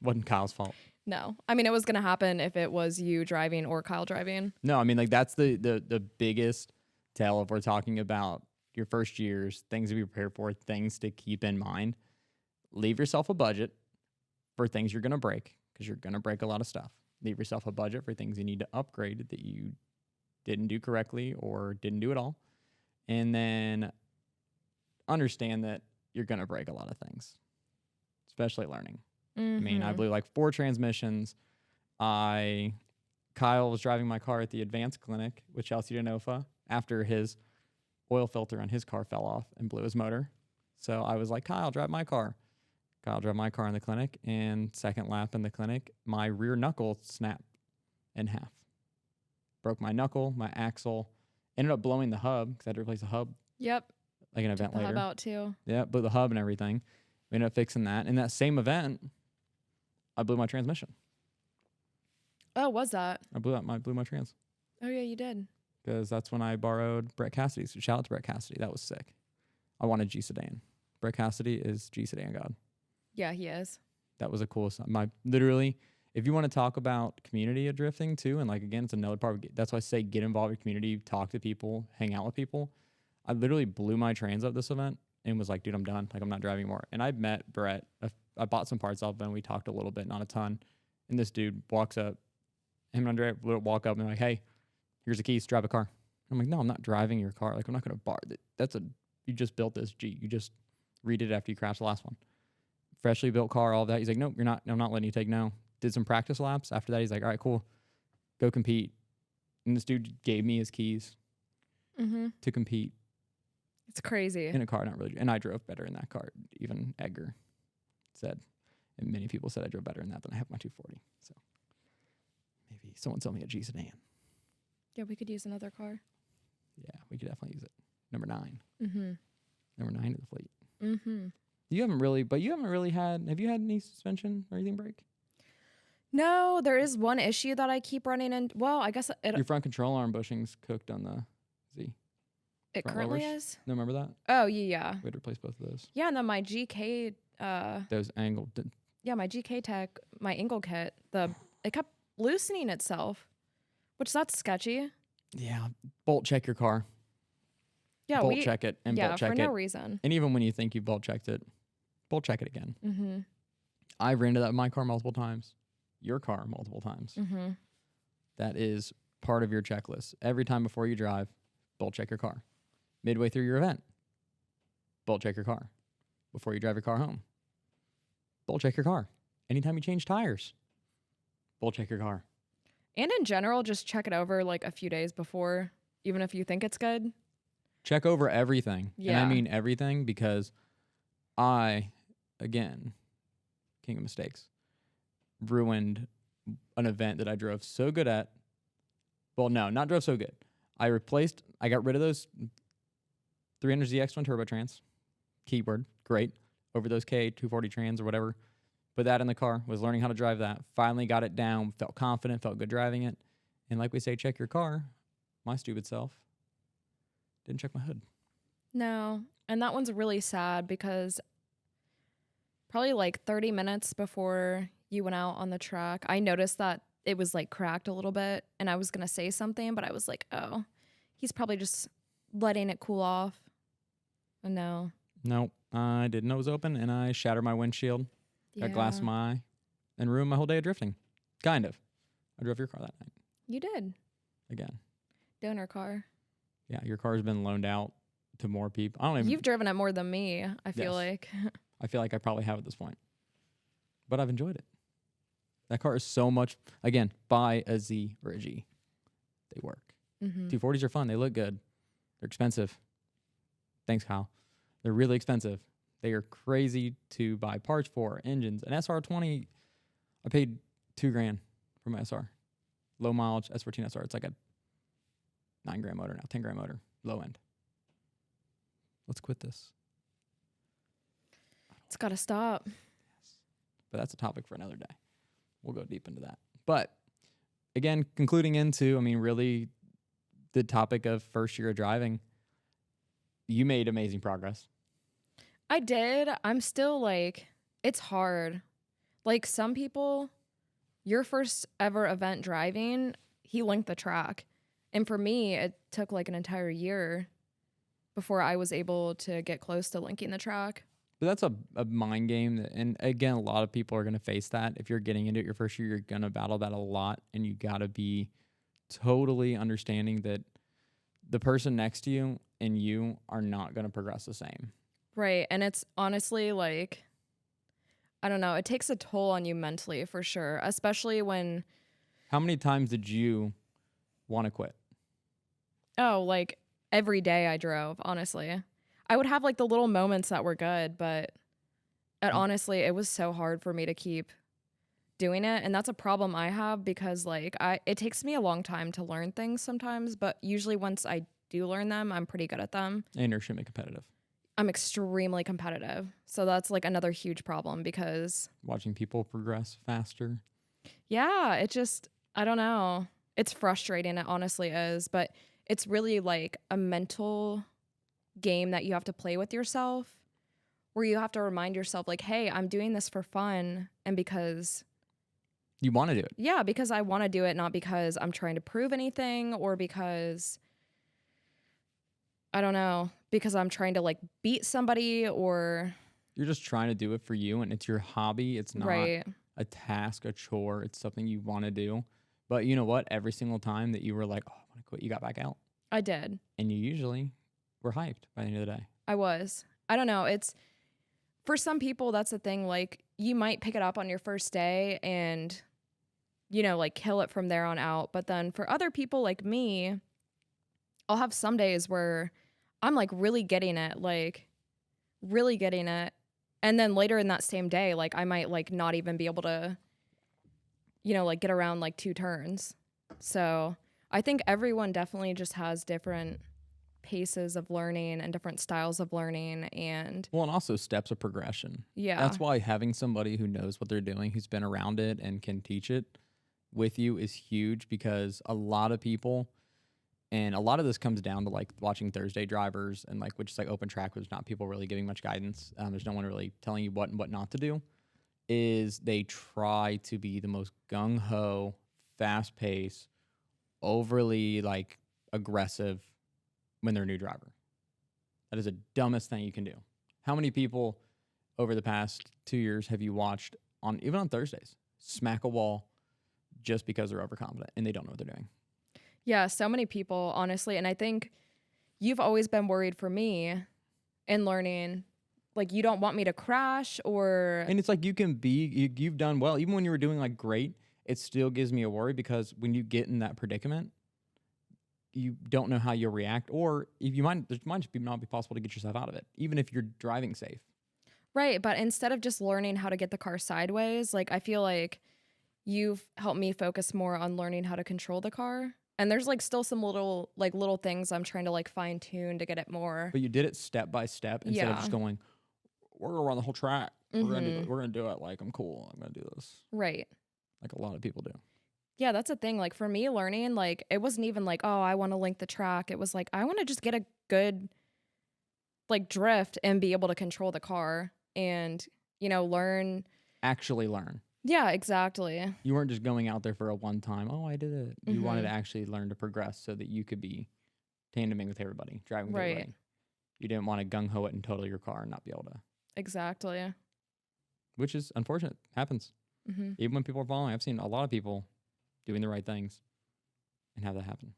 Wasn't Kyle's fault. No. I mean, it was going to happen if it was you driving or Kyle driving. No, I mean, like that's the biggest tell if we're talking about your first years, things to be prepared for, things to keep in mind. Leave yourself a budget for things you're going to break, because you're going to break a lot of stuff. Leave yourself a budget for things you need to upgrade that you didn't do correctly or didn't do at all. And then understand that you're going to break a lot of things, especially learning. I mean, I blew like 4 transmissions. Kyle was driving my car at the advanced clinic with Chelsea DeNova after his oil filter on his car fell off and blew his motor. So I was like, Kyle, drive my car. Kyle drove my car in the clinic, and second lap in the clinic, my rear knuckle snapped in half. Broke my knuckle, my axle, ended up blowing the hub because I had to replace the hub. Yep. Like an event Took the later. hub out too. Yeah, blew the hub and everything. We ended up fixing that. In that same event, I blew my transmission. Oh, was that? I blew my trans. Oh, yeah, you did. Because that's when I borrowed Brett Cassidy's. Shout out to Brett Cassidy. That was sick. I wanted G Sedan. Brett Cassidy is G Sedan God. Yeah, he is. That was a cool. Literally, if you want to talk about community of drifting too, and like again, it's another part. That's why I say get involved with community, talk to people, hang out with people. I literally blew my trans up this event and was like, dude, I'm done. Like I'm not driving anymore. And I met Brett. I bought some parts off him and we talked a little bit, not a ton. And this dude walks up. Him and Andre walk up and like, hey, here's the keys. Drive a car. I'm like, no, I'm not driving your car. Like I'm not gonna you just built this G. You just redid it after you crashed the last one. Freshly built car, all of that. He's like, nope, you're not. I'm not letting you take no. Did some practice laps. After that, he's like, all right, cool, go compete. And this dude gave me his keys to compete. It's crazy. In a car, not really. And I drove better in that car. Even Edgar said, and many people said I drove better in that than I have my 240. So maybe someone sell me a G Sedan. Yeah, we could use another car. Yeah, we could definitely use it. Number 9. Number 9 of the fleet. You haven't really had. Have you had any suspension or anything break? No, there is one issue that I keep running into. Well, I guess Your front control arm bushing's cooked on the Z. It front currently lowers. is. No, remember that? Oh yeah. We had to replace both of those. Yeah, and then my GK. Those angled. Yeah, my GK Tech, my angle kit. It kept loosening itself, which that's sketchy. Yeah, bolt check your car. Yeah, bolt check it and bolt check for it. no reason. And even when you think you bolt checked it, bolt check it again. I've ran into that in my car multiple times. Your car multiple times. That is part of your checklist. Every time before you drive, bolt check your car. Midway through your event, bolt check your car. Before you drive your car home, bolt check your car. Anytime you change tires, bolt check your car. And in general, just check it over like a few days before, even if you think it's good. Check over everything. Yeah. And I mean everything, because again, king of mistakes, ruined an event that I drove so good at. Well, no, not drove so good. I got rid of those 300ZX twin turbo trans. Keyword, great. Over those K240 trans or whatever. Put that in the car, was learning how to drive that. Finally got it down, felt confident, felt good driving it. And like we say, check your car. My stupid self didn't check my hood. No. And that one's really sad because probably like 30 minutes before you went out on the track, I noticed that it was like cracked a little bit and I was going to say something, but I was like, oh, he's probably just letting it cool off. And no. Nope. I didn't know it was open and I shattered my windshield. got glass in Yeah. my eye, and ruined my whole day of drifting. Kind of. I drove your car that night You did. again. Donor car. Yeah, your car's been loaned out to more people. I don't even. You've driven it more than me, I feel Yes. like. I feel like I probably have at this point, but I've enjoyed it. That car is so much. Again, buy a Z or a G. They work. 240s are fun. They look good. They're expensive. Thanks, Kyle. They're really expensive. They are crazy to buy parts for, engines. An SR20, I paid $2,000 for my SR. Low mileage S14 SR. It's like a $9,000 motor now, $10,000 motor, low end. Let's quit this. It's got to stop. But that's a topic for another day. We'll go deep into that. But again, concluding into, really the topic of first year of driving, you made amazing progress. I did. I'm still like, it's hard. Like some people, your first ever event driving, he linked the track. And for me, it took like an entire year before I was able to get close to linking the track. But that's a mind game. And again, a lot of people are going to face that. If you're getting into it your first year, you're going to battle that a lot. And you got to be totally understanding that the person next to you and you are not going to progress the same. Right. And it's honestly like, I don't know, it takes a toll on you mentally for sure, especially when. How many times did you want to quit? Oh, like every day I drove, honestly. I would have like the little moments that were good, but honestly, it was so hard for me to keep doing it. And that's a problem I have because like it takes me a long time to learn things sometimes, but usually once I do learn them, I'm pretty good at them. And you're extremely competitive. I'm extremely competitive. So that's like another huge problem because watching people progress faster. Yeah, it just, I don't know. It's frustrating. It honestly is, but it's really like a mental game that you have to play with yourself where you have to remind yourself like, hey, I'm doing this for fun and because you want to do it. Yeah, because I want to do it, not because I'm trying to prove anything or because I don't know, because I'm trying to like beat somebody or you're just trying to do it for you and it's your hobby. It's not right. a task, a chore. It's something you want to do. But you know what? Every single time that you were like, oh, I want to quit, you got back out. I did. And you usually were hyped by the end of the day. I was. I don't know. It's for some people, that's the thing. Like you might pick it up on your first day and, you know, like kill it from there on out. But then for other people like me, I'll have some days where I'm like really getting it, like really getting it. And then later in that same day, like I might like not even be able to, you know, like get around like 2 turns. So I think everyone definitely just has different paces of learning and different styles of learning and also steps of progression. Yeah. That's why having somebody who knows what they're doing, who's been around it and can teach it with you is huge because a lot of people, and a lot of this comes down to like watching Thursday drivers and like, which is like open track, which is not people really giving much guidance. There's no one really telling you what and what not to do. Is they try to be the most gung-ho, fast-paced, overly like aggressive when they're a new driver. That is the dumbest thing you can do. How many people over the past 2 years have you watched even on Thursdays smack a wall just because they're overconfident and they don't know what they're doing? Yeah, so many people, honestly. And I think you've always been worried for me in learning. Like, you don't want me to crash or... And it's like you've done well. Even when you were doing like great, it still gives me a worry because when you get in that predicament, you don't know how you'll react. Or if you might, it might just not be possible to get yourself out of it, even if you're driving safe. Right, but instead of just learning how to get the car sideways, like I feel like you've helped me focus more on learning how to control the car. And there's like still some little things I'm trying to like fine tune to get it more. But you did it step by step instead of just going, we're gonna run the whole track. Mm-hmm. We're gonna do it like I'm cool. I'm gonna do this. Right. Like a lot of people do. Yeah, that's a thing. Like for me learning, like it wasn't even like, oh, I want to link the track. It was like, I want to just get a good like drift and be able to control the car and, you know, Actually learn. Yeah, exactly. You weren't just going out there for a one time, oh, I did it. You wanted to actually learn to progress so that you could be tandeming with everybody, driving with everybody. You didn't want to gung-ho it and total your car and not be able to. Exactly. which is unfortunate. Happens. Hmm. Even when people are falling, I've seen a lot of people doing the right things and have that happen.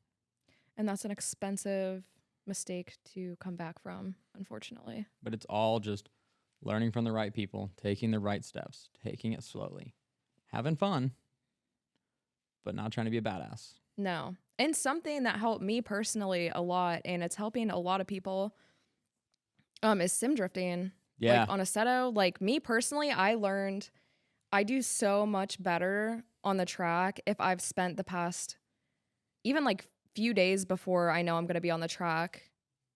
And that's an expensive mistake to come back from, unfortunately. But it's all just learning from the right people, taking the right steps, taking it slowly, having fun, but not trying to be a badass. No. And something that helped me personally a lot, and it's helping a lot of people, is sim drifting. Like Yeah. on a Seto, like me personally, I learned I do so much better on the track if I've spent the past even like few days before I know I'm going to be on the track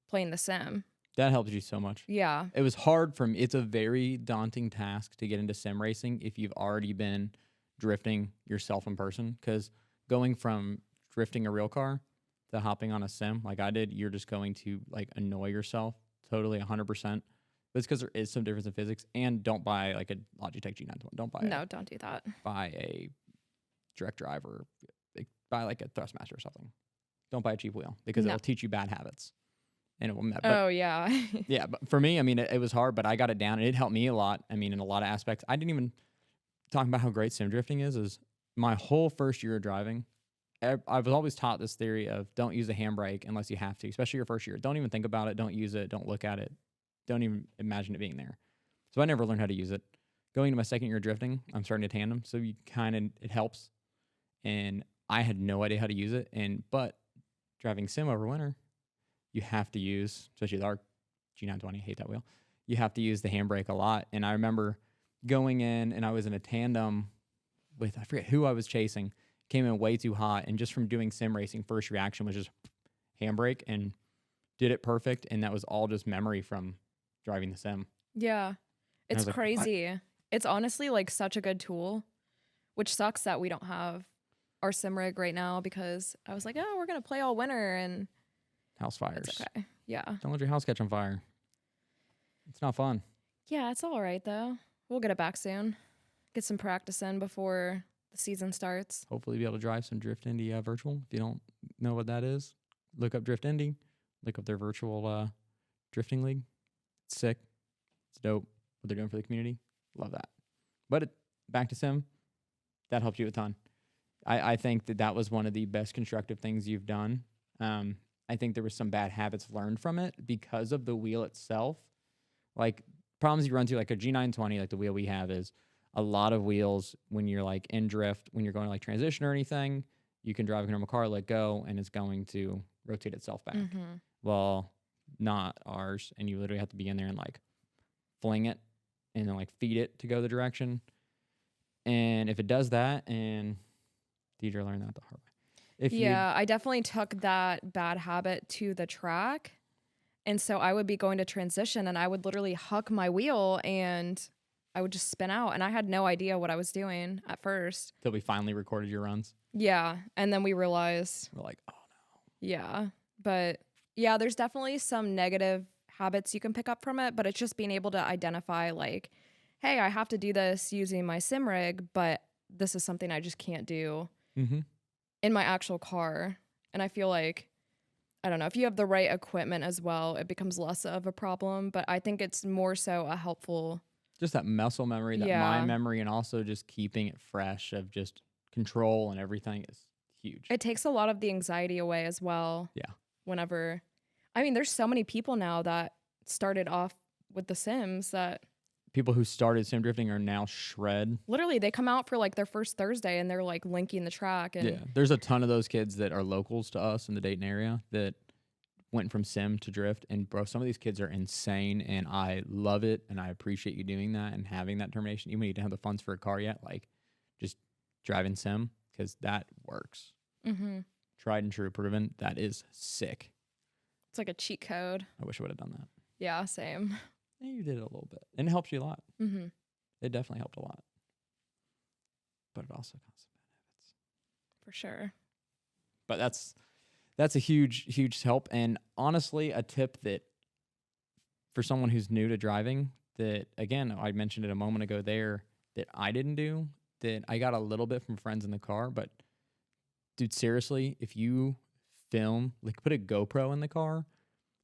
playing the sim. That helps you so much. Yeah. It was hard for me. It's a very daunting task to get into sim racing if you've already been drifting yourself in person. Because going from drifting a real car to hopping on a sim like I did, you're just going to like annoy yourself totally 100%. But it's because there is some difference in physics. And don't buy like a Logitech G920. Don't buy No, don't do that. buy a direct drive or buy like a Thrustmaster or something. Don't buy a cheap wheel because No. it'll teach you bad habits. And it will. But Oh, yeah. yeah, but for me, I mean, it was hard, but I got it down, and it helped me a lot. I mean, in a lot of aspects. I didn't even talk about how great sim drifting is my whole first year of driving. I was always taught this theory of don't use a handbrake unless you have to, especially your first year. Don't even think about it. Don't use it. Don't look at it. Don't even imagine it being there. So I never learned how to use it. Going into my second year of drifting, I'm starting to tandem, so it helps. And I had no idea how to use it. But driving sim over winter, you have to use, especially with our G920, hate that wheel. You have to use the handbrake a lot. And I remember going in and I was in a tandem with, I forget who I was chasing, came in way too hot. And just from doing sim racing, first reaction was just handbrake and did it perfect. And that was all just memory from driving the sim. Yeah. And I It's was like, crazy. It's honestly like such a good tool, which sucks that we don't have our sim rig right now because I was like, oh, we're going to play all winter and house fires. it's okay. Yeah. Don't let your house catch on fire. It's not fun. Yeah, it's all right though. We'll get it back soon. Get some practice in before the season starts. Hopefully be able to drive some Drift Indy virtual. If you don't know what that is, look up Drift Indy. Look up their virtual drifting league. It's sick. It's dope what they're doing for the community. Love that. But back to sim, that helped you a ton. I think that was one of the best constructive things you've done. I think there was some bad habits learned from it because of the wheel itself. Like problems you run into, like a G920, like the wheel we have is a lot of wheels when you're like in drift, when you're going to like transition or anything, you can drive a normal car, let go, and it's going to rotate itself back. Mm-hmm. Well, not ours. And you literally have to be in there and like fling it and then like feed it to go the direction. And if it does that, and Deidre learned that the hard way. Yeah, I definitely took that bad habit to the track. And so I would be going to transition and I would literally huck my wheel and I would just spin out. And I had no idea what I was doing at first. Till we finally recorded your runs. Yeah. And then we realized, We're like, oh no. yeah. But yeah, there's definitely some negative habits you can pick up from it. But it's just being able to identify, like, hey, I have to do this using my sim rig, but this is something I just can't do in my actual car. And I feel like, I don't know, if you have the right equipment as well, it becomes less of a problem. But I think it's more so a helpful. Just that muscle memory, that mind memory, and also just keeping it fresh of just control and everything is huge. It takes a lot of the anxiety away as well. Yeah. Whenever, I mean, there's so many people now that started off with the Sims that people who started sim drifting are now shred. Literally, they come out for like their first Thursday and they're like linking the track. And yeah, there's a ton of those kids that are locals to us in the Dayton area that went from sim to drift. And bro, some of these kids are insane, and I love it, and I appreciate you doing that and having that determination. Even when you don't have the funds for a car yet, like just driving sim because that works. Tried and true, proven. That is sick. It's like a cheat code. I wish I would have done that. Yeah, same. Yeah, you did it a little bit, and it helps you a lot. It definitely helped a lot, but it also caused some bad habits for sure. But that's a huge help, and honestly, a tip that for someone who's new to driving, that again I mentioned it a moment ago there, that I didn't do, that I got a little bit from friends in the car, but dude, seriously, if you film, like put a GoPro in the car.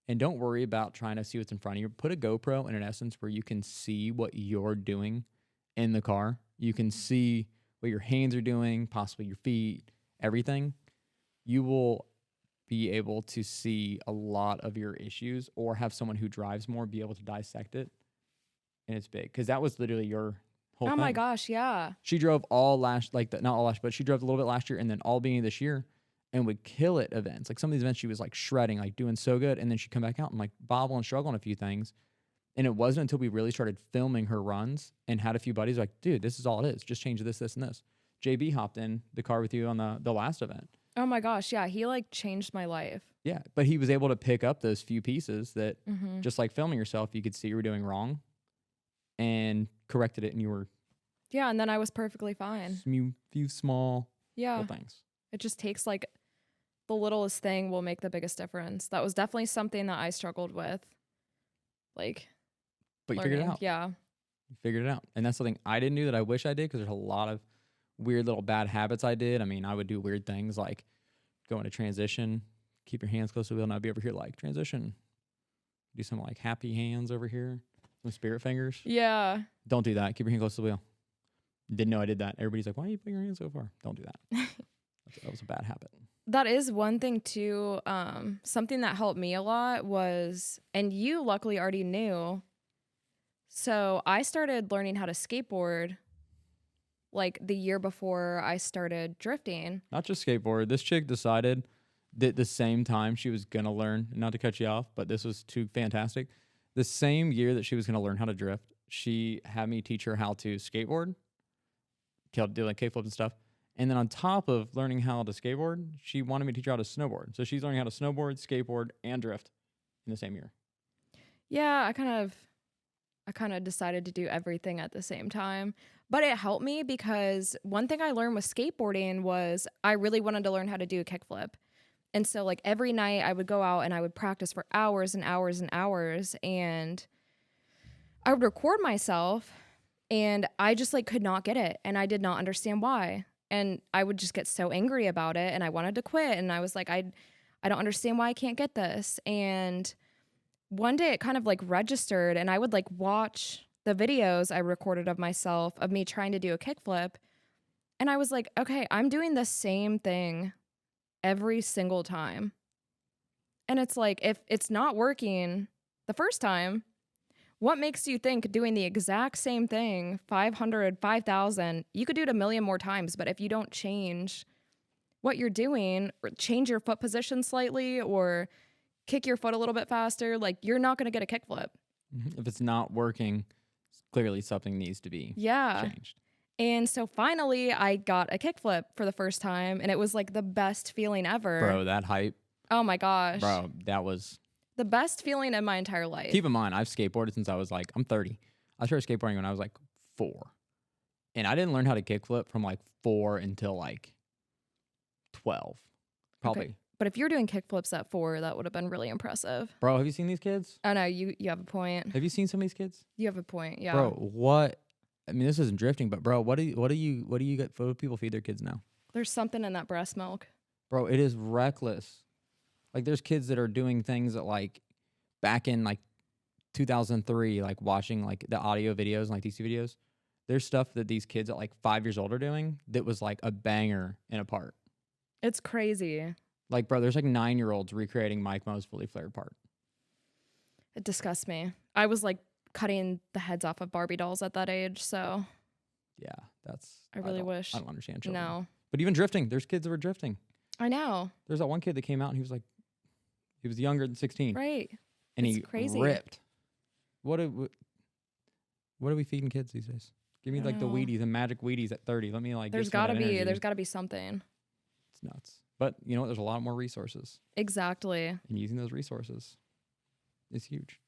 And don't worry about trying to see what's in front of you. Put a GoPro in an essence where you can see what you're doing in the car. You can see what your hands are doing, possibly your feet, everything. You will be able to see a lot of your issues, or have someone who drives more be able to dissect it. And it's big because that was literally your whole Oh my thing. gosh, yeah. She drove all last, like, not all last, but she drove a little bit last year and then all beginning of this year, and would kill at events. Like some of these events, she was like shredding, like doing so good. And then she'd come back out and like bobble and struggle on a few things. And it wasn't until we really started filming her runs and had a few buddies like, dude, this is all it is. Just change this, this, and this. JB hopped in the car with you on the last event. Oh my gosh, yeah. He like changed my life. Yeah. But he was able to pick up those few pieces that Mm-hmm. just like filming yourself, you could see you were doing wrong and corrected it. And you were Yeah, and then I was perfectly fine. few small Yeah. little things. It just takes like the littlest thing will make the biggest difference. That was definitely something that I struggled with. Like, But you learning. figured it out. Yeah. You figured it out. And that's something I didn't do that I wish I did, because there's a lot of weird little bad habits I did. I mean, I would do weird things like go into transition, keep your hands close to the wheel, and I'd be over here like transition. Do some like happy hands over here, some spirit fingers. Yeah. Don't do that. Keep your hand close to the wheel. Didn't know I did that. Everybody's like, why are you putting your hands so far? Don't do that. That was a bad habit. That is one thing too. Something that helped me a lot was, and you luckily already knew. So I started learning how to skateboard like the year before I started drifting. Not just skateboard. This chick decided that the same time she was going to learn, not to cut you off, but this was too fantastic. The same year that she was going to learn how to drift, she had me teach her how to skateboard, to do like kickflips and stuff. And then on top of learning how to skateboard, she wanted me to teach her how to snowboard. So she's learning how to snowboard, skateboard, and drift in the same year. Yeah, I kind of decided to do everything at the same time. But it helped me because one thing I learned with skateboarding was I really wanted to learn how to do a kickflip. And so like every night I would go out and I would practice for hours and hours and hours, and I would record myself, and I just like could not get it, and I did not understand why. And I would just get so angry about it, and I wanted to quit, and I was like I don't understand why I can't get this. And one day it kind of like registered, and I would like watch the videos I recorded of myself of me trying to do a kickflip, and I was like, okay, I'm doing the same thing every single time. And it's like, if it's not working the first time, what makes you think doing the exact same thing 500, 5,000, you could do it a million more times, but if you don't change what you're doing, or change your foot position slightly, or kick your foot a little bit faster, like you're not going to get a kickflip. If it's not working, clearly something needs to be changed. And so finally I got a kickflip for the first time, and it was like the best feeling ever. Bro, that hype. Oh my gosh. Bro, that was the best feeling in my entire life. Keep in mind, I've skateboarded since I was like, I'm 30. I started skateboarding when I was like 4. And I didn't learn how to kickflip from like 4 until like 12. Probably. Okay. But if you're doing kickflips at 4, that would have been really impressive. Bro, have you seen these kids? Oh no, you have a point. Have you seen some of these kids? You have a point, yeah. Bro, what? I mean, this isn't drifting, but bro, what do you get? What do people feed their kids now? There's something in that breast milk. Bro, it is reckless. Like, there's kids that are doing things that like back in like 2003, like watching like the audio videos and like DC videos. There's stuff that these kids at like 5 years old are doing that was like a banger in a part. It's crazy. Like, bro, there's like 9-year-olds recreating Mike Mo's fully flared part. It disgusts me. I was like cutting the heads off of Barbie dolls at that age, so Yeah, that's. I really wish. I don't understand children. No. But even drifting, there's kids that were drifting. I know. There's that one kid that came out and he was younger than 16. Right. And It's he crazy. ripped. What are we feeding kids these days? Give me I like the know. Wheaties and magic Wheaties at 30. Let me like. There's get some of gotta that be energy. something. It's nuts. But you know what? There's a lot more resources, Exactly. and using those resources is huge.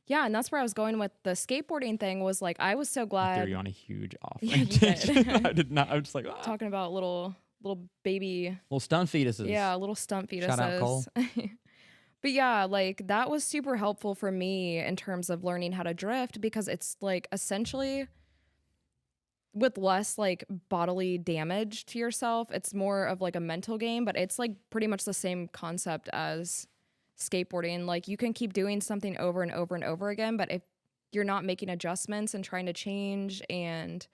Yeah, and that's where I was going with the skateboarding thing. Was like I was so I glad threw you on a huge off. Yeah, you did. I did not. I was just like, talking about little baby, little stunt fetuses. yeah, little stunt fetuses. Shout out, Cole. But yeah, like that was super helpful for me in terms of learning how to drift, because it's like essentially with less like bodily damage to yourself. It's more of like a mental game, but it's like pretty much the same concept as skateboarding. Like you can keep doing something over and over and over again, but if you're not making adjustments and trying to change and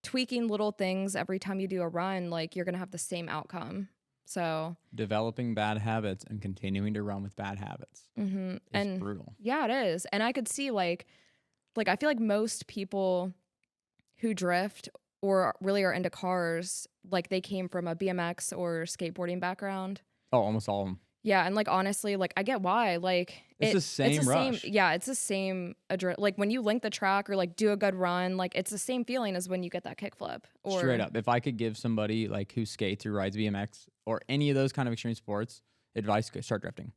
tweaking little things every time you do a run, like you're going to have the same outcome. So, Developing bad habits and continuing to run with bad habits is and brutal. yeah, it is. And I could see like I feel like most people who drift or really are into cars, like they came from a BMX or skateboarding background. Oh, almost all of them. Yeah, and like honestly, like I get why. Like It's the it's same the same. rush. Yeah, it's the same. Like when you link the track or like do a good run, like it's the same feeling as when you get that kickflip. Straight Or up. If I could give somebody like who skates or rides BMX or any of those kind of extreme sports advice, start drifting.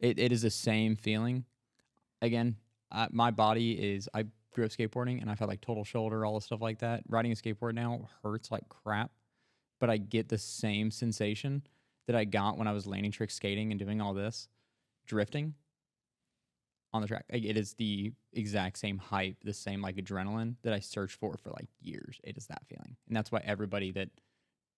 It is the same feeling. Again, my body is, I grew up skateboarding and I've had like total shoulder, all the stuff like that. Riding a skateboard now hurts like crap, but I get the same sensation that I got when I was landing trick skating and doing all this drifting on the track. Like, it is the exact same hype, the same like adrenaline that I searched for like years. It is that feeling. And that's why everybody that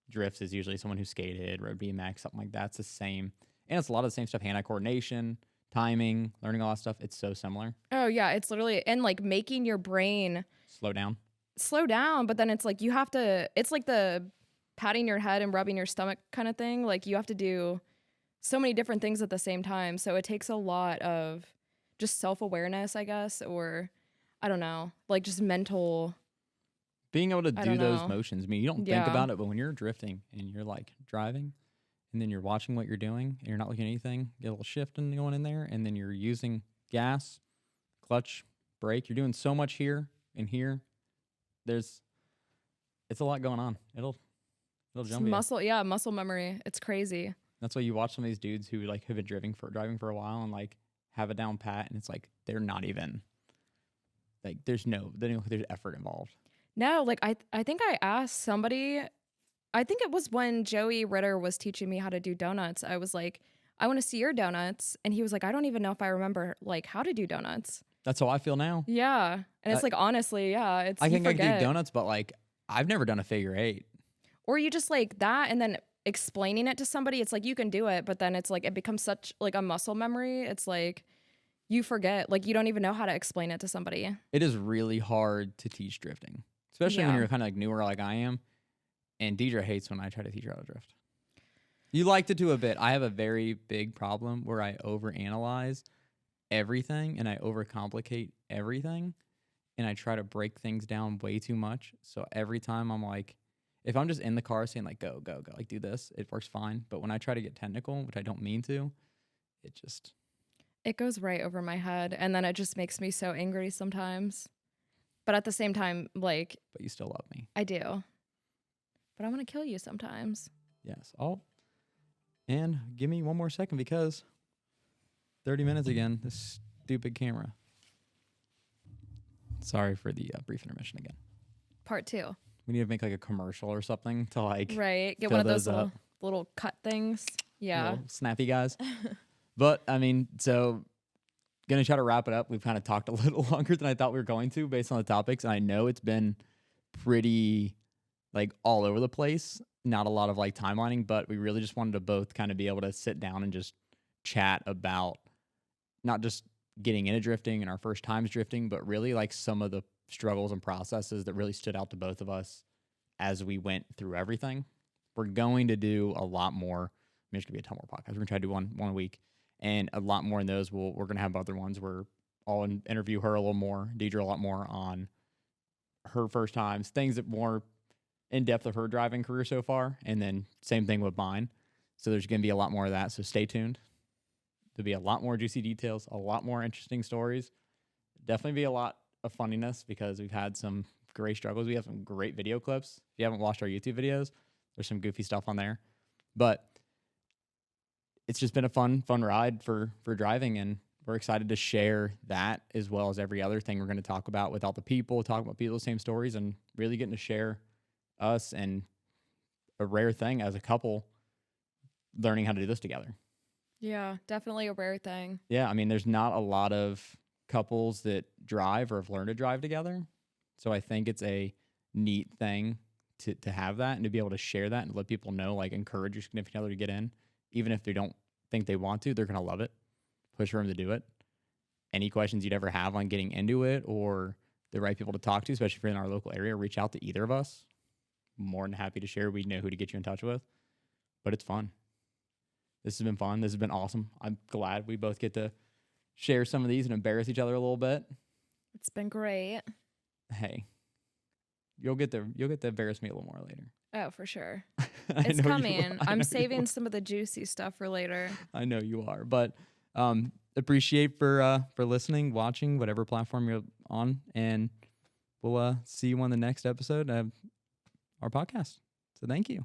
drifts is usually someone who skated, rode BMX, something like that. It's the same. And it's a lot of the same stuff, hand-eye coordination, timing, learning all that stuff. It's so similar. oh yeah, it's literally and like making your brain Slow down. slow down, but then it's like you have to. It's like the patting your head and rubbing your stomach kind of thing. Like you have to do so many different things at the same time. So it takes a lot of just self-awareness, I guess, or I don't know, like just mental. Being able to I do don't those know. motions. I mean, you don't think Yeah. about it, but when you're drifting and you're like driving and then you're watching what you're doing and you're not looking at anything, get a little shifting going in there, and then you're using gas, clutch, brake. You're doing so much here and here. It's a lot going on. It'll Just jump you. muscle memory. It's crazy. That's why you watch some of these dudes who like have been driving for a while and like have it down pat, and it's like they're not even like they don't look like there's effort involved. No, like I think I asked somebody, I think it was when Joey Ritter was teaching me how to do donuts. I was like, I want to see your donuts. And he was like, I don't even know if I remember like how to do donuts. That's how I feel now. Yeah. And it's I- like honestly, yeah, it's I you think I can do forget. donuts, but like I've never done a figure eight. Or you just like that and then explaining it to somebody, it's like you can do it, but then it's like it becomes such like a muscle memory. It's like you forget, like you don't even know how to explain it to somebody. It is really hard to teach drifting, especially when Yeah. you're kind of like newer like I am. And Deidre hates when I try to teach her how to drift. You like to do a bit. I have a very big problem where I overanalyze everything and I overcomplicate everything, and I try to break things down way too much. So every time I'm like, if I'm just in the car saying like go, go, go, like do this, it works fine. But when I try to get technical, which I don't mean to, It goes right over my head and then it just makes me so angry sometimes. But at the same time, like but you still love me. I do. But I want to kill you sometimes. Yes. Oh, and give me one more second because 30 minutes again, this stupid camera. Sorry for the brief intermission again. Part 2. We need to make like a commercial or something to like Right. Get fill one of those those up. little cut things. Yeah. little snappy guys. But I mean, so gonna try to wrap it up. We've kind of talked a little longer than I thought we were going to based on the topics. And I know it's been pretty like all over the place. Not a lot of like timelining, but we really just wanted to both kind of be able to sit down and just chat about not just getting into drifting and our first times drifting, but really like some of the struggles and processes that really stood out to both of us as we went through everything. We're going to do a lot more. I mean, there's going to be a ton more podcasts. We're going to try to do one a week, and a lot more in those. We're going to have other ones where I'll interview her a little more, Deidre a lot more on her first times, things that more in depth of her driving career so far, and then same thing with mine. So there's going to be a lot more of that. So stay tuned. There'll be a lot more juicy details, a lot more interesting stories. Definitely be a lot of funniness because we've had some great struggles. We have some great video clips. If you haven't watched our YouTube videos, there's some goofy stuff on there. But it's just been a fun ride for driving, and we're excited to share that as well as every other thing we're going to talk about with all the people, talking about people's same stories, and really getting to share us and a rare thing as a couple learning how to do this together. Yeah, definitely a rare thing. Yeah, I mean, there's not a lot of couples that drive or have learned to drive together. So I think it's a neat thing to have that and to be able to share that and let people know, like encourage your significant other to get in. Even if they don't think they want to, they're going to love it. Push for them to do it. any questions you'd ever have on getting into it or the right people to talk to, especially if you're in our local area, reach out to either of us. More than happy to share. We know who to get you in touch with, but it's fun. This has been fun. This has been awesome. I'm glad we both get to share some of these and embarrass each other a little bit. It's been great. Hey, you'll get to embarrass me a little more later. Oh, for sure. I It's know you coming. are. I I'm know you saving are. some of the juicy stuff for later. I know you are, but appreciate for listening, watching, whatever platform you're on, and we'll see you on the next episode of our podcast. So thank you.